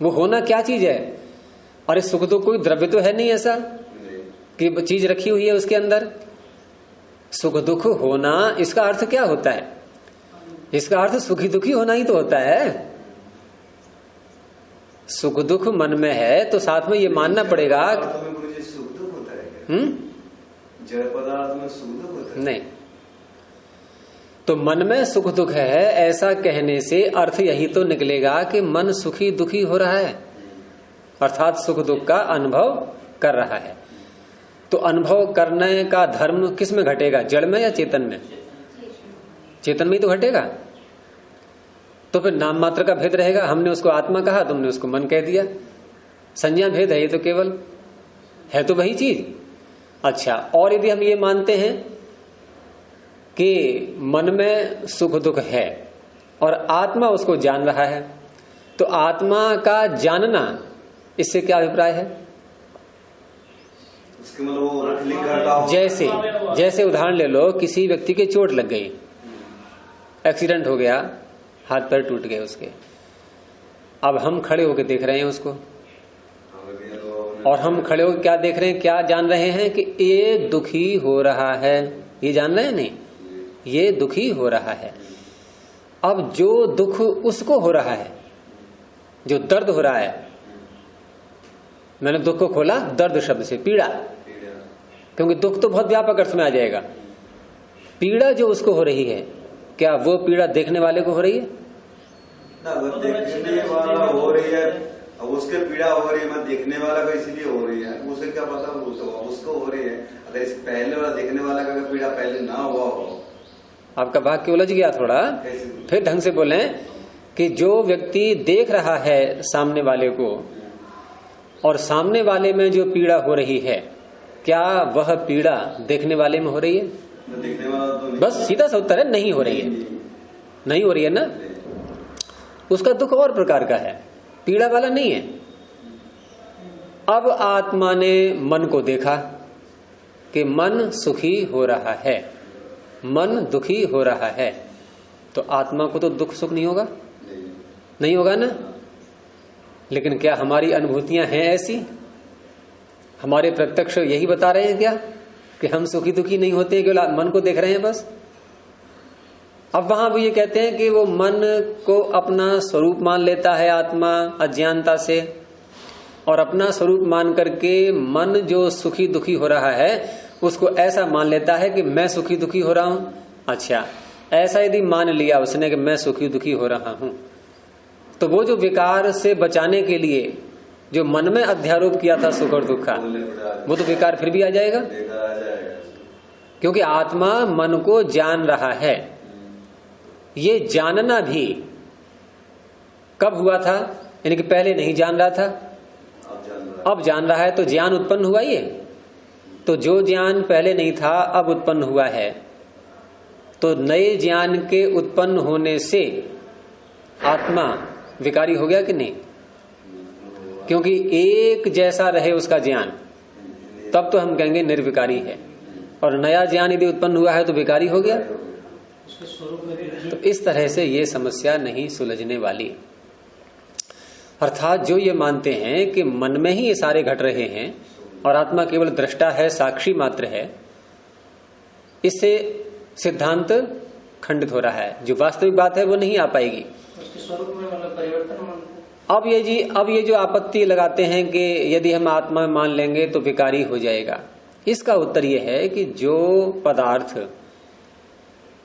वो होना क्या चीज है? और इस सुख दुख कोई द्रव्य तो है नहीं ऐसा कि चीज रखी हुई है उसके अंदर। सुख दुख होना इसका अर्थ क्या होता है? इसका अर्थ सुखी दुखी होना ही तो होता है। सुख दुख मन में है तो साथ में ये मानना पड़ेगा। सुख दुख होता है? जड़ पदार्थ में सुख दुख होता है? नहीं। तो मन में सुख दुख है ऐसा कहने से अर्थ यही तो निकलेगा कि मन सुखी दुखी हो रहा है, अर्थात सुख दुख का अनुभव कर रहा है। तो अनुभव करने का धर्म किस में घटेगा? जड़ में या चेतन में? चेतन में ही तो घटेगा। तो फिर नाम मात्र का भेद रहेगा। हमने उसको आत्मा कहा, तुमने उसको मन कह दिया। संज्ञा भेद है ये तो, केवल है तो वही चीज। अच्छा, और यदि हम ये मानते हैं कि मन में सुख दुख है और आत्मा उसको जान रहा है, तो आत्मा का जानना, इससे क्या अभिप्राय है? उसके मतलब वो फीलिंग करता हो। जैसे उदाहरण ले लो, किसी व्यक्ति के चोट लग गई, एक्सीडेंट हो गया, हाथ पैर टूट गए उसके। अब हम खड़े होकर देख रहे हैं उसको, और हम खड़े होकर क्या देख रहे हैं, क्या जान रहे हैं कि ये दुखी हो रहा है। ये जान रहे हैं? नहीं, ये दुखी हो रहा है। अब जो दुख उसको हो रहा है, जो दर्द हो रहा है, मैंने दुख को खोला दर्द शब्द से, पीड़ा, क्योंकि दुख तो बहुत व्यापक अर्थ में आ जाएगा। पीड़ा जो उसको हो रही है, क्या वो पीड़ा देखने वाले को हो रही है? ना, वो देखने वाला हो रही है, अब उसके पीड़ा हो रही है, मैं देखने वाला को इसीलिए हो रही है, उसे क्या पता उसको हो रही है। अगर इस पहले वाला देखने वाला का पीड़ा पहले ना हुआ हो। आपका वाक्य उलझ गया थोड़ा, फिर ढंग से बोलें कि जो व्यक्ति देख रहा है सामने वाले को, और सामने वाले में जो पीड़ा हो रही है, क्या वह पीड़ा देखने वाले में हो रही है? देखने वाला तो नहीं। बस सीधा सा उत्तर है, नहीं हो रही है। नहीं हो रही है ना। उसका दुख और प्रकार का है, पीड़ा वाला नहीं है। अब आत्मा ने मन को देखा कि मन सुखी हो रहा है, मन दुखी हो रहा है, तो आत्मा को तो दुख सुख नहीं होगा, नहीं होगा ना। लेकिन क्या हमारी अनुभूतियां हैं ऐसी हमारे प्रत्यक्ष यही बता रहे हैं क्या कि हम सुखी दुखी नहीं होते, केवल मन को देख रहे हैं बस। अब वहां भी ये कहते हैं कि वो मन को अपना स्वरूप मान लेता है आत्मा अज्ञानता से, और अपना स्वरूप मान करके मन जो सुखी दुखी हो रहा है उसको ऐसा मान लेता है कि मैं सुखी दुखी हो रहा हूं। अच्छा, ऐसा यदि मान लिया उसने कि मैं सुखी दुखी हो रहा हूं, तो वो जो विकार से बचाने के लिए जो मन में अध्यारोप किया था सुख और दुख का, वो तो विकार फिर भी आ जाएगा, क्योंकि आत्मा मन को जान रहा है। ये जानना भी कब हुआ था, यानी कि पहले नहीं जान रहा था, अब जान रहा है, तो ज्ञान उत्पन्न हुआ। ये तो जो ज्ञान पहले नहीं था अब उत्पन्न हुआ है, तो नए ज्ञान के उत्पन्न होने से आत्मा विकारी हो गया कि नहीं? क्योंकि एक जैसा रहे उसका ज्ञान, तब तो हम कहेंगे निर्विकारी है, और नया ज्ञान यदि उत्पन्न हुआ है तो विकारी हो गया। तो इस तरह से ये समस्या नहीं सुलझने वाली। अर्थात जो ये मानते हैं कि मन में ही ये सारे घट रहे हैं और आत्मा केवल दृष्टा है, साक्षी मात्र है, इससे सिद्धांत खंडित हो रहा है। जो वास्तविक बात है वो नहीं आ पाएगी। उसके स्वरूप में मतलब परिवर्तन अब ये जो आपत्ति लगाते हैं कि यदि हम आत्मा में मान लेंगे तो विकारी हो जाएगा, इसका उत्तर यह है कि जो पदार्थ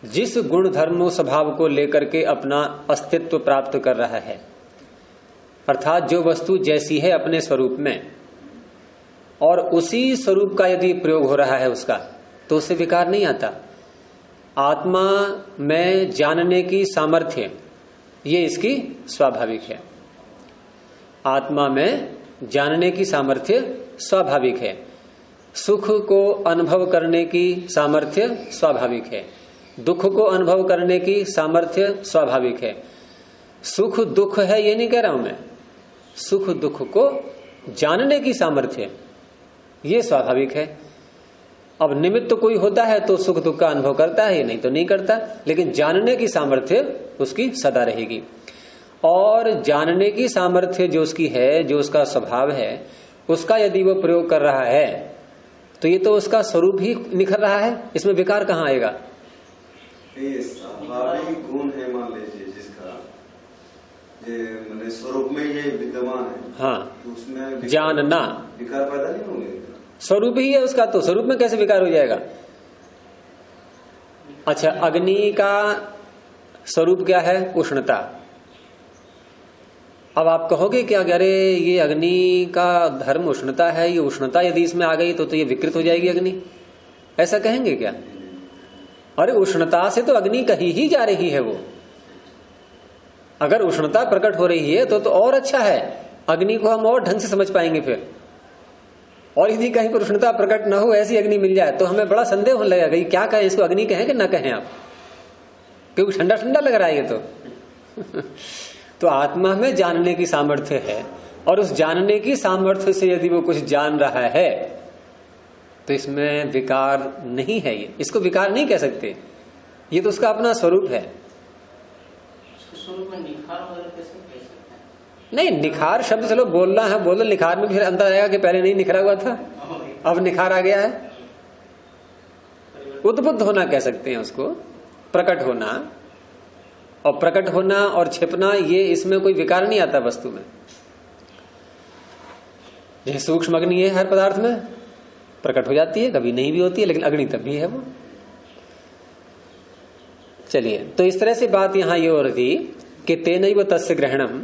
जिस गुण धर्म स्वभाव को लेकर के अपना अस्तित्व प्राप्त कर रहा है, अर्थात जो वस्तु जैसी है अपने स्वरूप में, और उसी स्वरूप का यदि प्रयोग हो रहा है उसका, तो उससे विकार नहीं आता। आत्मा में जानने की सामर्थ्य ये इसकी स्वाभाविक है। आत्मा में जानने की सामर्थ्य स्वाभाविक है। सुख को अनुभव करने की सामर्थ्य स्वाभाविक है। दुख को अनुभव करने की सामर्थ्य स्वाभाविक है। सुख दुख है ये नहीं कह रहा हूं मैं, सुख दुख को जानने की सामर्थ्य ये स्वाभाविक है। अब निमित्त तो कोई होता है तो सुख दुख का अनुभव करता है, नहीं तो नहीं करता, लेकिन जानने की सामर्थ्य उसकी सदा रहेगी। और जानने की सामर्थ्य जो उसकी है, जो उसका स्वभाव है, उसका यदि वो प्रयोग कर रहा है तो ये तो उसका स्वरूप ही निखर रहा है, इसमें विकार कहाँ आएगा? स्वाभाविक गुण है, मान लीजिए जिसका ये स्वरूप में ये विद्यमान है, हाँ, तो उसमें जानना विकार पैदा नहीं होंगे। स्वरूप ही है उसका, तो स्वरूप में कैसे विकार हो जाएगा? अच्छा, अग्नि का स्वरूप क्या है? उष्णता। अब आप कहोगे कि अरे ये अग्नि का धर्म उष्णता है, ये उष्णता यदि इसमें आ गई तो ये विकृत हो जाएगी अग्नि, ऐसा कहेंगे क्या? अरे उष्णता से तो अग्नि कहीं ही जा रही है। वो अगर उष्णता प्रकट हो रही है तो और अच्छा है, अग्नि को हम और ढंग से समझ पाएंगे फिर। और यदि कहीं पर उष्णता प्रकट न हो, ऐसी अग्नि मिल जाए तो हमें बड़ा संदेह होने लगेगा कि क्या कहें, इसको अग्नि कहें कि ना कहें आप, क्योंकि ठंडा ठंडा लग रहा है ये तो आत्मा में जानने की सामर्थ्य है, और उस जानने की सामर्थ्य से यदि वो कुछ जान रहा है तो इसमें विकार नहीं है। ये इसको विकार नहीं कह सकते, ये तो उसका अपना स्वरूप है। स्वरूप में निखार वगैरह कैसे कह सकते हैं? नहीं, निखार शब्द चलो बोलना है, बोलो, निखार में फिर अंतर आएगा कि पहले नहीं निखरा हुआ था, अब निखार आ गया है। उद्बुद्ध होना कह सकते हैं उसको, प्रकट होना। और प्रकट होना और छिपना, ये इसमें कोई विकार नहीं आता वस्तु में। जैसे सूक्ष्म अग्नि है हर पदार्थ में, प्रकट हो जाती है, कभी नहीं भी होती है, लेकिन अग्नि तब भी है वो। चलिए, तो इस तरह से बात यहां ये हो रही थी कि तेनैव तस्य ग्रहणम,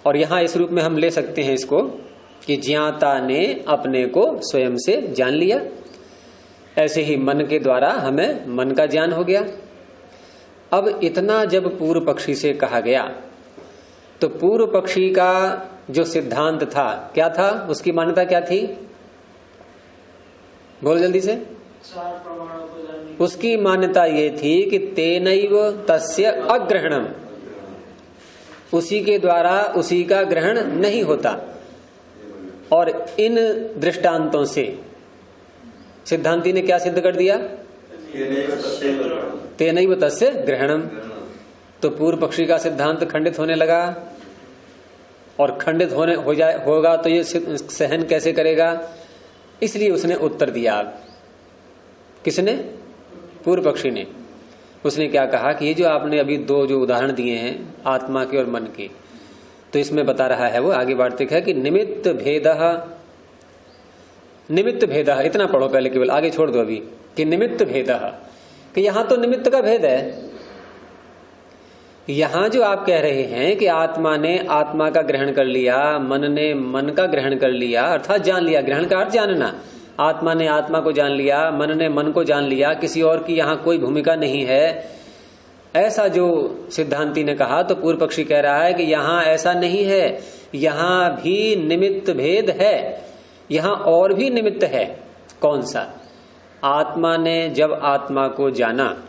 और यहां इस रूप में हम ले सकते हैं इसको कि ज्ञाता ने अपने को स्वयं से जान लिया। ऐसे ही मन के द्वारा हमें मन का ज्ञान हो गया। अब इतना जब पूर्व पक्षी से कहा गया तो पूर्व पक्षी का जो सिद्धांत था क्या था, उसकी मान्यता क्या थी? बोल जल्दी से। चार प्रमाणों को जानने उसकी मान्यता ये थी कि तेनैव तस्य अग्रहणम, उसी के द्वारा उसी का ग्रहण नहीं होता। और इन दृष्टांतों से सिद्धांती ने क्या सिद्ध कर दिया? तेनैव तस्य ग्रहणम। तो पूर्व पक्षी का सिद्धांत खंडित होने लगा, और खंडित होगा तो ये सहन कैसे करेगा इसलिए उसने उत्तर दिया। किसने? पूर्व पक्षी ने। उसने क्या कहा कि ये जो आपने अभी दो जो उदाहरण दिए हैं आत्मा के और मन के, तो इसमें बता रहा है वो आगे वार्तिक है कि निमित्त भेदः, इतना पढ़ो पहले केवल, आगे छोड़ दो अभी, कि निमित्त भेदः, कि यहां तो निमित्त का भेद है। यहां जो आप कह रहे हैं कि आत्मा ने आत्मा का ग्रहण कर लिया, मन ने मन का ग्रहण कर लिया, अर्थात जान लिया, ग्रहण का अर्थ जानना, आत्मा ने आत्मा को जान लिया, मन ने मन को जान लिया, किसी और की यहां कोई भूमिका नहीं है, ऐसा जो सिद्धांती ने कहा, तो पूर्व पक्षी कह रहा है कि यहां ऐसा नहीं है, यहां भी निमित्त भेद है, यहां और भी निमित्त है। कौन सा? आत्मा ने जब आत्मा को जाना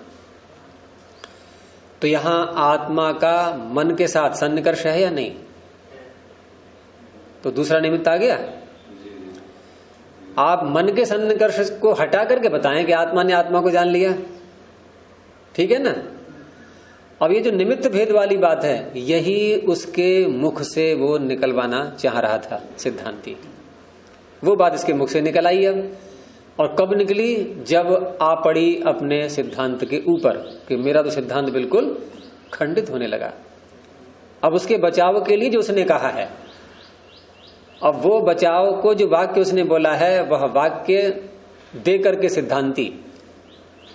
तो यहां आत्मा का मन के साथ सन्निकर्ष है या नहीं? तो दूसरा निमित्त आ गया। आप मन के सन्निकर्ष को हटा करके बताएं कि आत्मा ने आत्मा को जान लिया, ठीक है ना। अब ये जो निमित्त भेद वाली बात है, यही उसके मुख से वो निकलवाना चाह रहा था सिद्धांती। वो बात इसके मुख से निकल आई अब, और कब निकली? जब आ पड़ी अपने सिद्धांत के ऊपर कि मेरा तो सिद्धांत बिल्कुल खंडित होने लगा। अब उसके बचाव के लिए जो उसने कहा है, अब वो बचाव को जो वाक्य उसने बोला है, वह वाक्य दे करके सिद्धांती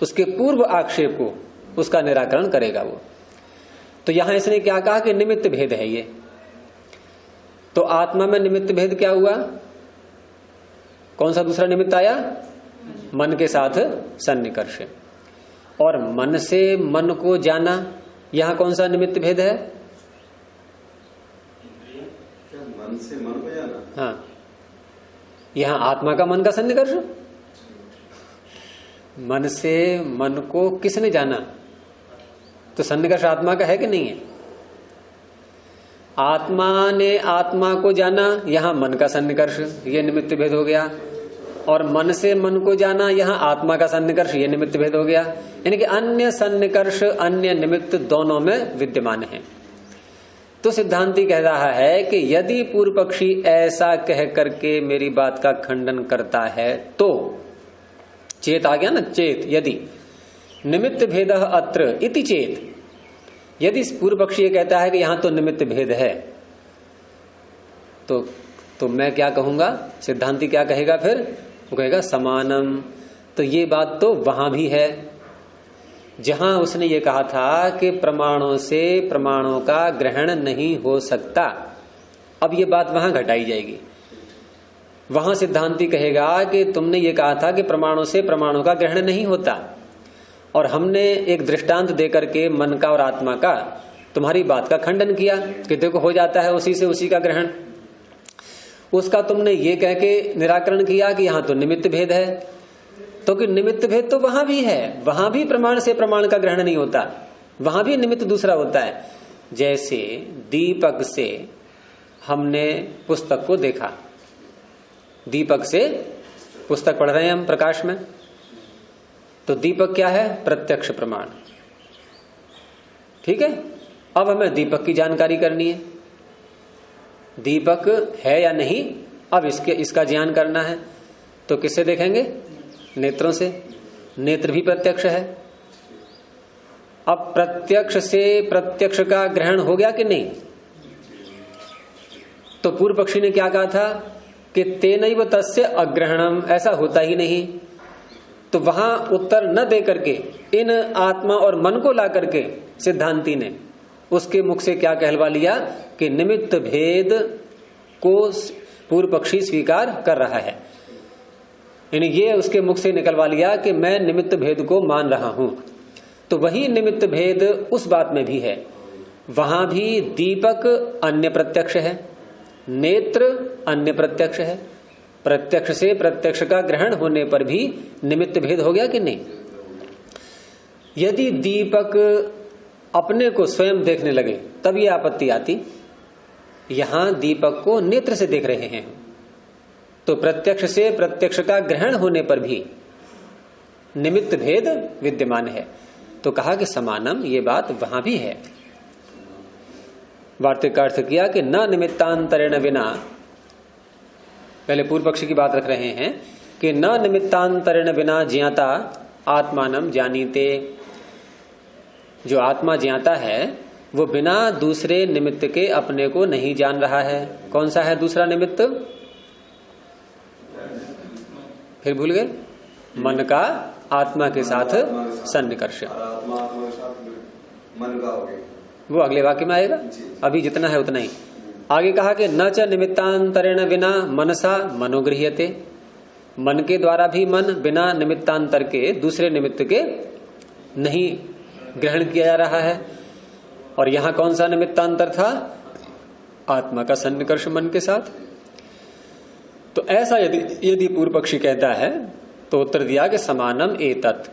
उसके पूर्व आक्षेप को, उसका निराकरण करेगा वो। तो यहां इसने क्या कहा कि निमित्त भेद है ये। तो आत्मा में निमित्त भेद क्या हुआ? कौन सा दूसरा निमित्त आया? मन के साथ सन्निकर्ष। और मन से मन को जाना, यहां कौन सा निमित्त भेद है? मन से मन को जाना। हाँ, यहां आत्मा का मन का सन्निकर्ष। मन से मन को किसने जाना? तो सन्निकर्ष आत्मा का है कि नहीं है? आत्मा ने आत्मा को जाना, यहां मन का सन्निकर्ष, ये निमित्त भेद हो गया। और मन से मन को जाना, यहां आत्मा का सन्निकर्ष, ये निमित्त भेद हो गया। यानी कि अन्य सन्निकर्ष अन्य निमित्त दोनों में विद्यमान है। तो सिद्धांती कह रहा है कि यदि पूर्व पक्षी ऐसा कह करके मेरी बात का खंडन करता है, तो चेत आ गया ना, चेत, यदि निमित्त भेद अत्र इति चेत, यदि पूर्व पक्षी ये कहता है कि यहां तो निमित्त भेद है, तो मैं क्या कहूंगा? सिद्धांती क्या कहेगा फिर? वो कहेगा समानम। तो ये बात तो वहां भी है, जहां उसने ये कहा था कि प्रमाणों से प्रमाणों का ग्रहण नहीं हो सकता। अब ये बात वहां घटाई जाएगी। वहां सिद्धांती कहेगा कि तुमने ये कहा था कि प्रमाणों से प्रमाणों का ग्रहण नहीं होता, और हमने एक दृष्टांत देकर के मन का और आत्मा का तुम्हारी बात का खंडन किया कि देखो हो जाता है उसी से उसी का ग्रहण। उसका तुमने ये कह के निराकरण किया कि यहां तो निमित्त भेद है। तो कि निमित्त भेद तो वहां भी है, वहां भी प्रमाण से प्रमाण का ग्रहण नहीं होता, वहां भी निमित्त दूसरा होता है। जैसे दीपक से हमने पुस्तक को देखा, दीपक से पुस्तक पढ़ रहे हैं हम प्रकाश में, तो दीपक क्या है? प्रत्यक्ष प्रमाण, ठीक है। अब हमें दीपक की जानकारी करनी है, दीपक है या नहीं, अब इसका ज्ञान करना है। तो किससे देखेंगे? नेत्रों से। नेत्र भी प्रत्यक्ष है। अब प्रत्यक्ष से प्रत्यक्ष का ग्रहण हो गया कि नहीं? तो पूर्व पक्षी ने क्या कहा था कि तेनैव तस्य अग्रहणम, ऐसा होता ही नहीं। तो वहां उत्तर न दे करके इन आत्मा और मन को ला करके सिद्धांती ने उसके मुख से क्या कहलवा लिया कि निमित्त भेद को पूर्व पक्षी स्वीकार कर रहा है। यानी ये उसके मुख से निकलवा लिया कि मैं निमित्त भेद को मान रहा हूं। तो वही निमित्त भेद उस बात में भी है, वहां भी दीपक अन्य प्रत्यक्ष है, नेत्र अन्य प्रत्यक्ष है। प्रत्यक्ष से प्रत्यक्ष का ग्रहण होने पर भी निमित्त भेद हो गया कि नहीं? यदि दीपक अपने को स्वयं देखने लगे तब ये आपत्ति आती। यहां दीपक को नेत्र से देख रहे हैं, तो प्रत्यक्ष से प्रत्यक्ष का ग्रहण होने पर भी निमित्त भेद विद्यमान है। तो कहा कि समानम, ये बात वहां भी है। वार्तिक का अर्थ किया कि न निमित्तांतरेण विना, पहले पूर्व पक्षी की बात रख रहे हैं कि न निमित्तांतरेण विना ज्ञाता आत्मानं जानीते। जो आत्मा ज्ञाता है वो बिना दूसरे निमित्त के अपने को नहीं जान रहा है। कौन सा है दूसरा निमित्त? फिर भूल गए? मन का आत्मा के साथ सन्निकर्ष। आत्मा आत्मा के साथ मन का हो गया, वो अगले वाक्य में आएगा। अभी जितना है उतना ही। आगे कहा कि न च निमित्तांतरेण विना मनसा मनोगृह्यते। मन के द्वारा भी मन बिना निमित्तांतर के दूसरे निमित्त के नहीं ग्रहण किया जा रहा है। और यहां कौन सा निमित्तांतर था? आत्मा का सन्निकर्ष मन के साथ। तो ऐसा यदि पूर्व पक्षी कहता है तो उत्तर दिया कि समानम एतत्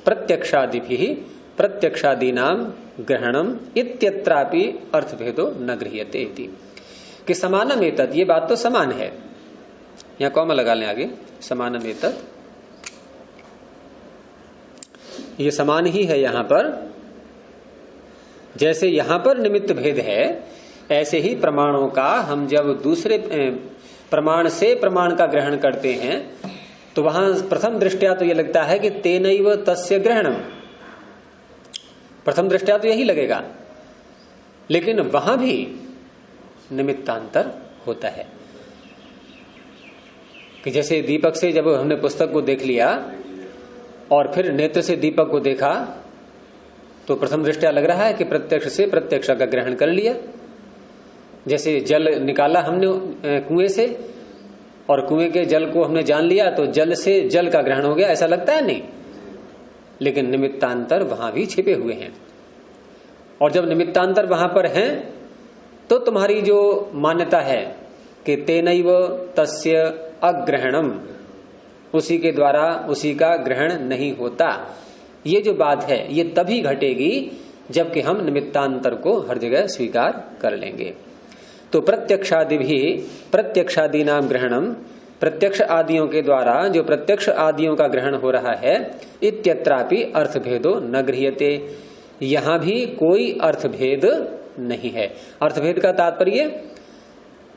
प्रत्यक्षादि भी प्रत्यक्षादीनाम ग्रहणम इत्यत्रापि अर्थभेदो न गृह्यते इति। कि समानम एतत्, ये बात तो समान है। यहां कॉमा लगा लें आगे, समानम एतत्, ये समान ही है। यहां पर जैसे यहां पर निमित्त भेद है, ऐसे ही प्रमाणों का हम जब दूसरे प्रमाण से प्रमाण का ग्रहण करते हैं तो वहां प्रथम दृष्टया तो ये लगता है कि तेनैव तस्य ग्रहणम, प्रथम दृष्टया तो यही लगेगा, लेकिन वहां भी निमित्तांतर होता है। कि जैसे दीपक से जब हमने पुस्तक को देख लिया और फिर नेत्र से दीपक को देखा तो प्रथम दृष्टया लग रहा है कि प्रत्यक्ष से प्रत्यक्ष का ग्रहण कर लिया। जैसे जल निकाला हमने कुएं से और कुएं के जल को हमने जान लिया तो जल से जल का ग्रहण हो गया, ऐसा लगता है? नहीं, लेकिन निमित्तांतर वहां भी छिपे हुए हैं। और जब निमित्तांतर वहां पर हैं तो तुम्हारी जो मान्यता है कि तेनैव तस्य अग्रहणम, उसी के द्वारा उसी का ग्रहण नहीं होता, ये जो बात है ये तभी घटेगी जबकि हम निमित्तांतर को हर जगह स्वीकार कर लेंगे। तो प्रत्यक्षादि भी प्रत्यक्षादि नाम ग्रहणम, प्रत्यक्ष आदियों के द्वारा जो प्रत्यक्ष आदियों का ग्रहण हो रहा है, इत्यत्रापि अर्थभेदो न गृह्यते, यहां भी कोई अर्थभेद नहीं है। अर्थभेद का तात्पर्य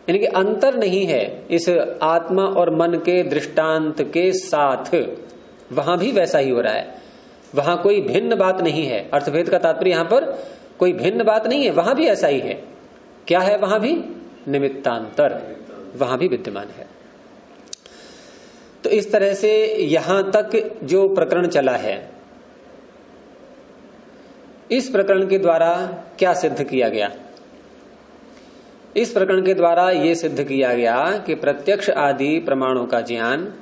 यानी कि अंतर नहीं है इस आत्मा और मन के दृष्टांत के साथ, वहां भी वैसा ही हो रहा है, वहां कोई भिन्न बात नहीं है। अर्थभेद का तात्पर्य यहां पर कोई भिन्न बात नहीं है, वहां भी ऐसा ही है। क्या है? वहां भी निमित्तांतर वहां भी विद्यमान है। तो इस तरह से यहां तक जो प्रकरण चला है, इस प्रकरण के द्वारा क्या सिद्ध किया गया? इस प्रकरण के द्वारा यह सिद्ध किया गया कि प्रत्यक्ष आदि प्रमाणों का ज्ञान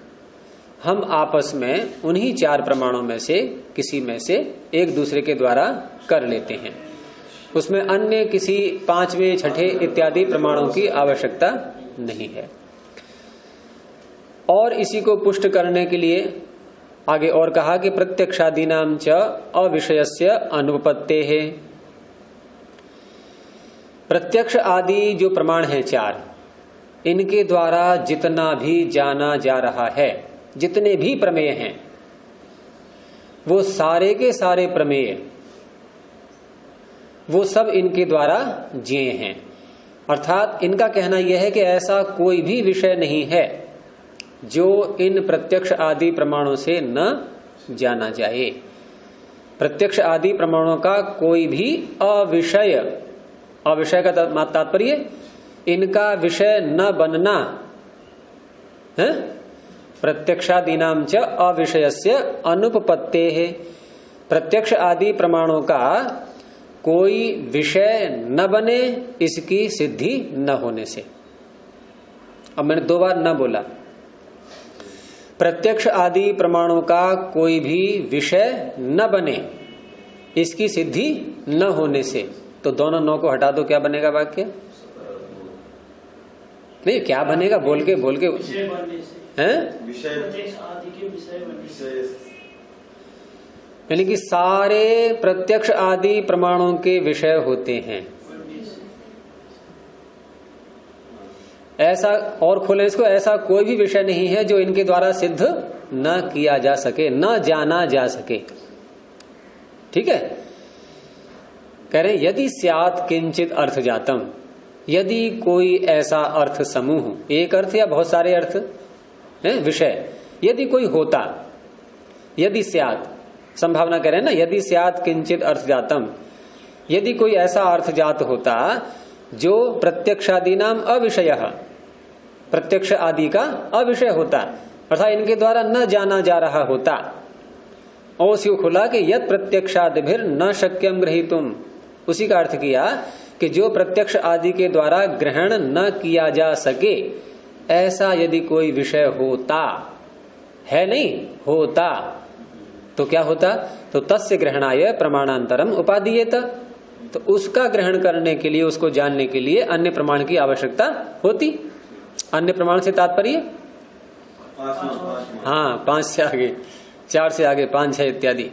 हम आपस में उन्हीं चार प्रमाणों में से किसी में से एक दूसरे के द्वारा कर लेते हैं। उसमें अन्य किसी पांचवें, छठे इत्यादि प्रमाणों की आवश्यकता नहीं है। और इसी को पुष्ट करने के लिए आगे और कहा कि प्रत्यक्षादीनाम च अविषयस्य अनुपपत्तेः, प्रत्यक्ष आदि जो प्रमाण है चार, इनके द्वारा जितना भी जाना जा रहा है, जितने भी प्रमेय हैं, वो सारे के सारे प्रमेय वो सब इनके द्वारा ज्ञेय हैं। अर्थात इनका कहना यह है कि ऐसा कोई भी विषय नहीं है जो इन प्रत्यक्ष आदि प्रमाणों से न जाना जाए। प्रत्यक्ष आदि प्रमाणों का कोई भी अविषय, अविषय का तात्पर्य इनका विषय न बनना है। प्रत्यक्षादीनाम च अविषयस्य अनुपपत्तेः, प्रत्यक्ष आदि प्रमाणों का कोई विषय न बने इसकी सिद्धि न होने से। अब मैंने दो बार न बोला, प्रत्यक्ष आदि प्रमाणों का कोई भी विषय न बने इसकी सिद्धि न होने से। तो दोनों नौ को हटा दो, क्या बनेगा वाक्य? नहीं, क्या बनेगा? बोल के हैं? यानी कि सारे प्रत्यक्ष आदि प्रमाणों के विषय होते हैं। ऐसा और खोले इसको, ऐसा कोई भी विषय नहीं है जो इनके द्वारा सिद्ध न किया जा सके, न जाना जा सके। ठीक है, कह रहे यदि स्यात् किंचित अर्थ जातम, यदि कोई ऐसा अर्थ समूह, एक अर्थ या बहुत सारे अर्थ है विषय, यदि कोई होता, यदि स्यात्, संभावना कह रहे हैं ना, यदि स्यात् किंचित अर्थ जातम, यदि कोई ऐसा अर्थ जात होता जो प्रत्यक्षादि नाम अविषय, प्रत्यक्ष आदि का अविषय होता, अर्थात इनके द्वारा न जाना जा रहा होता। और यू खुला कि यद प्रत्यक्षादिभिर न शक्यम ग्रहीतुम, उसी का अर्थ किया कि जो प्रत्यक्ष आदि के द्वारा ग्रहण न किया जा सके, ऐसा यदि कोई विषय होता, है नहीं, होता, तो क्या होता? तो तस्य ग्रहणाय प्रमाणांतरम उपादीयेत, तो उसका ग्रहण करने के लिए, उसको जानने के लिए अन्य प्रमाण की आवश्यकता होती। अन्य प्रमाण से तात्पर्य हाँ 5 से आगे, 4 से आगे 5, 6 इत्यादि।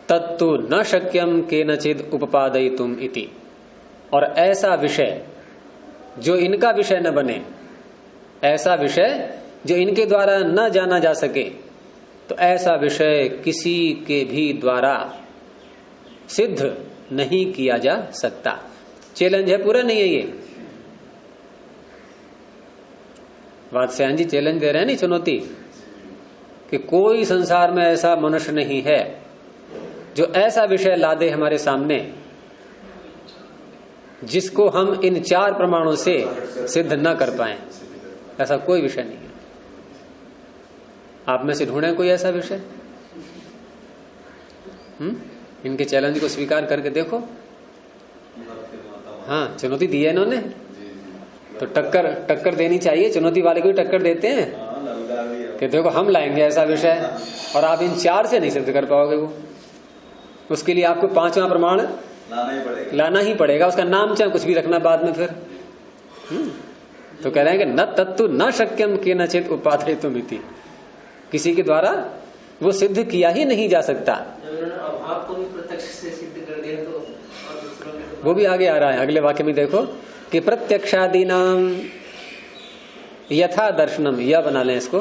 तत्तु न शक्यम केनचिद उपपादयितुम इति, और ऐसा विषय जो इनका विषय न बने, ऐसा विषय जो इनके द्वारा न जाना जा सके, तो ऐसा विषय किसी के भी द्वारा सिद्ध नहीं किया जा सकता। चैलेंज है, पूरा नहीं है ये वात्स्यायन जी, चैलेंज दे रहे हैं नहीं, चुनौती, कि कोई संसार में ऐसा मनुष्य नहीं है जो ऐसा विषय ला दे हमारे सामने जिसको हम इन 4 प्रमाणों से सिद्ध न कर पाए। ऐसा कोई विषय नहीं है। आप में से ढूंढे कोई ऐसा विषय? इनके चैलेंज को स्वीकार करके देखो। हाँ, चुनौती दी है इन्होंने, तो टक्कर देनी चाहिए। चुनौती वाले को ही टक्कर देते हैं कि देखो हम लाएंगे ऐसा विषय, और आप इन 4 से नहीं सिद्ध कर पाओगे। वो उसके लिए आपको 5वां प्रमाण लाना ही पड़ेगा। उसका नाम चाहे कुछ भी रखना बाद में फिर। तो कह रहे हैं कि न तत्तु न शक्यम केनचित् उपादेयितुमिति, किसी के द्वारा वो सिद्ध किया ही नहीं जा सकता। अभाव को भी प्रत्यक्ष से सिद्ध कर दिया तो वो भी आगे आ रहा है। अगले वाक्य में देखो कि प्रत्यक्षादीनाम यथा दर्शनम, यह बना लें इसको,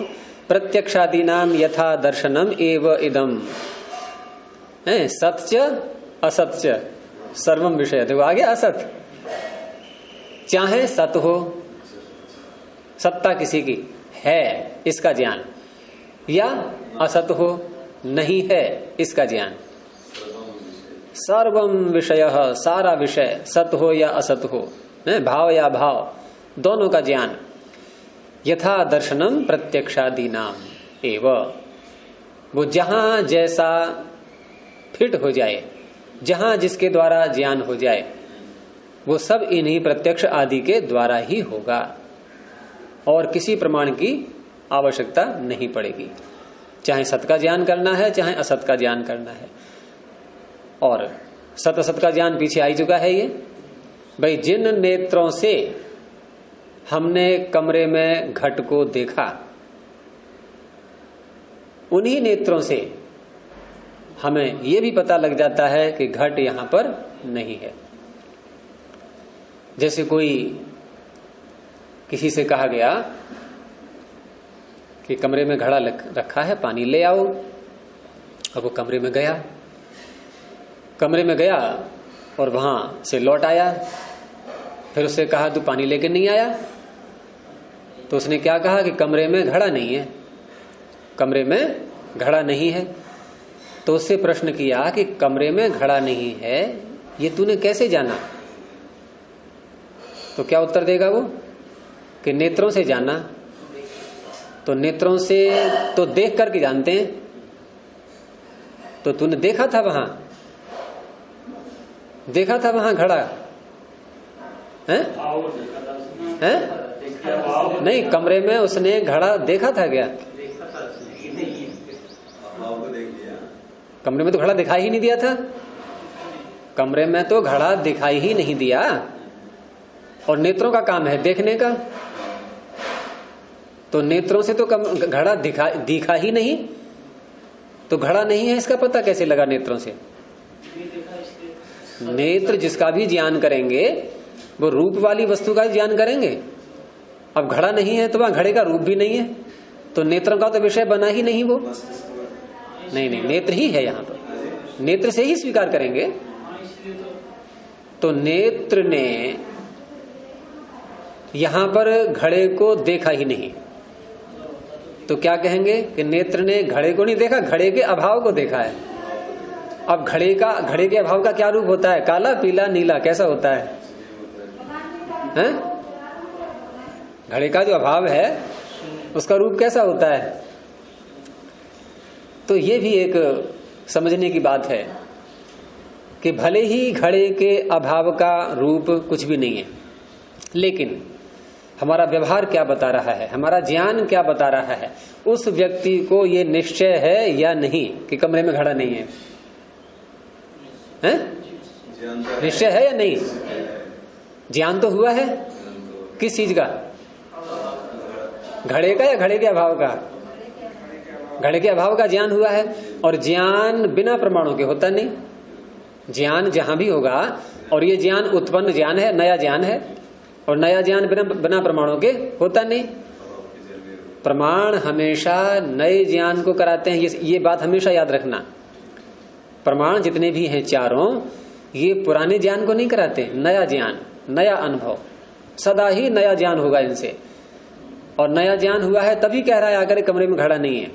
प्रत्यक्षादीनाम यथा दर्शनम एव इदम, सत्य असत्य सर्वम विषय। देखो आगे असत, चाहे सत हो, सत्ता किसी की है इसका ज्ञान, या असत हो, नहीं है इसका ज्ञान। सर्वम विषय, सारा विषय, सत हो या असत हो, भाव या भाव, दोनों का ज्ञान। यथा दर्शनम प्रत्यक्षादीनाम एव, वो जहां जैसा फिट हो जाए, जहां जिसके द्वारा ज्ञान हो जाए, वो सब इन्हीं प्रत्यक्ष आदि के द्वारा ही होगा, और किसी प्रमाण की आवश्यकता नहीं पड़ेगी। चाहे सत का ज्ञान करना है, चाहे असत का ज्ञान करना है। और सत असत का ज्ञान पीछे आ चुका है। ये भाई, जिन नेत्रों से हमने कमरे में घट को देखा, उन्हीं नेत्रों से हमें यह भी पता लग जाता है कि घट यहां पर नहीं है। जैसे कोई किसी से कहा गया कि कमरे में घड़ा रखा है, पानी ले आओ। अब वो कमरे में गया और वहां से लौट आया। फिर उससे कहा तू पानी लेके नहीं आया, तो उसने क्या कहा कि कमरे में घड़ा नहीं है, कमरे में घड़ा नहीं है। तो उससे प्रश्न किया कि कमरे में घड़ा नहीं है, ये तूने कैसे जाना? तो क्या उत्तर देगा वो कि नेत्रों से जाना। तो नेत्रों से तो देख करके जानते हैं, तो तूने देखा था वहां घड़ा है? नहीं, कमरे में उसने घड़ा देखा था क्या? कमरे में तो घड़ा दिखाई ही नहीं दिया था। कमरे में तो घड़ा दिखाई ही नहीं दिया, और नेत्रों का काम है देखने का। तो नेत्रों से तो घड़ा दिखा ही नहीं, तो घड़ा नहीं है इसका पता कैसे लगा नेत्रों से? नेत्र जिसका भी ज्ञान करेंगे वो रूप वाली वस्तु का ज्ञान करेंगे। अब घड़ा नहीं है तो वहां घड़े का रूप भी नहीं है, तो नेत्रों का तो विषय बना ही नहीं वो। नहीं, नेत्र ही है यहाँ पर, नेत्र से ही स्वीकार करेंगे। तो नेत्र ने यहां पर घड़े को देखा ही नहीं, तो क्या कहेंगे कि नेत्र ने घड़े को नहीं देखा, घड़े के अभाव को देखा है। अब घड़े के अभाव का क्या रूप होता है? काला, पीला, नीला, कैसा होता है? हैं? घड़े का जो अभाव है उसका रूप कैसा होता है? तो ये भी एक समझने की बात है कि भले ही घड़े के अभाव का रूप कुछ भी नहीं है, लेकिन हमारा व्यवहार क्या बता रहा है, हमारा ज्ञान क्या बता रहा है, उस व्यक्ति को ये निश्चय है या नहीं कि कमरे में घड़ा नहीं है? निश्चय है या नहीं? ज्ञान तो हुआ है किस चीज का? घड़े का या घड़े के अभाव का? घड़े के अभाव का ज्ञान हुआ है। और ज्ञान बिना प्रमाणों के होता नहीं। ज्ञान जहां भी होगा, और ये ज्ञान उत्पन्न ज्ञान है, नया ज्ञान है, और नया ज्ञान बिना प्रमाणों के होता नहीं। प्रमाण हमेशा नए ज्ञान को कराते हैं, ये बात हमेशा याद रखना। प्रमाण जितने भी हैं चारों, ये पुराने ज्ञान को नहीं कराते, नया ज्ञान, नया अनुभव, सदा ही नया ज्ञान होगा इनसे। और नया ज्ञान हुआ है तभी कह रहा है आकर कमरे में घड़ा नहीं है।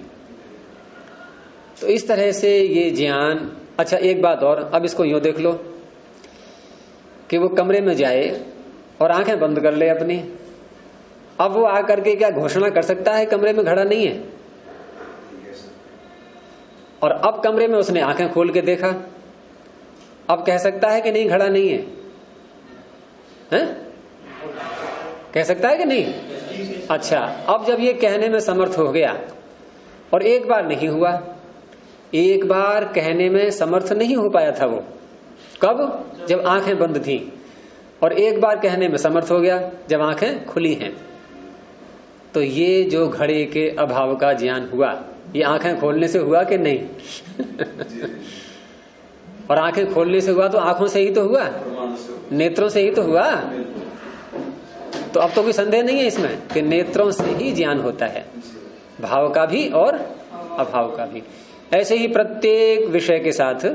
तो इस तरह से ये ज्ञान। अच्छा, एक बात और, अब इसको यूं देख लो कि वो कमरे में जाए और आंखें बंद कर ले अपनी। अब वो आकर के क्या घोषणा कर सकता है कमरे में घड़ा नहीं है? और अब कमरे में उसने आंखें खोल के देखा, अब कह सकता है कि नहीं घड़ा नहीं है? हैं? कह सकता है कि नहीं? अच्छा, अब जब ये कहने में समर्थ हो गया, और एक बार नहीं हुआ, एक बार कहने में समर्थ नहीं हो पाया था वो, कब? जब आंखें बंद थी। और एक बार कहने में समर्थ हो गया जब आंखें खुली हैं। तो ये जो घड़े के अभाव का ज्ञान हुआ, ये आंखें खोलने से हुआ कि नहीं? और आंखें खोलने से हुआ तो आंखों से ही तो हुआ, नेत्रों से ही तो हुआ। तो अब तो कोई संदेह नहीं है इसमें कि नेत्रों से ही ज्ञान होता है, भाव का भी और अभाव का भी। ऐसे ही प्रत्येक विषय के साथ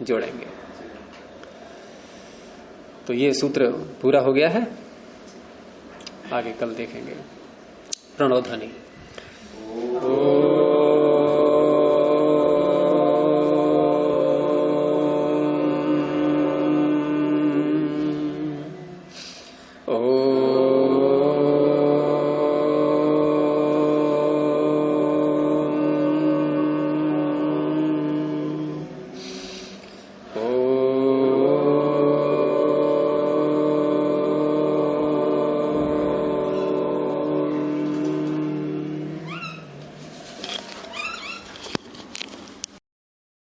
जोड़ेंगे। तो ये सूत्र पूरा हो गया है, आगे कल देखेंगे। प्रणोध्वनि।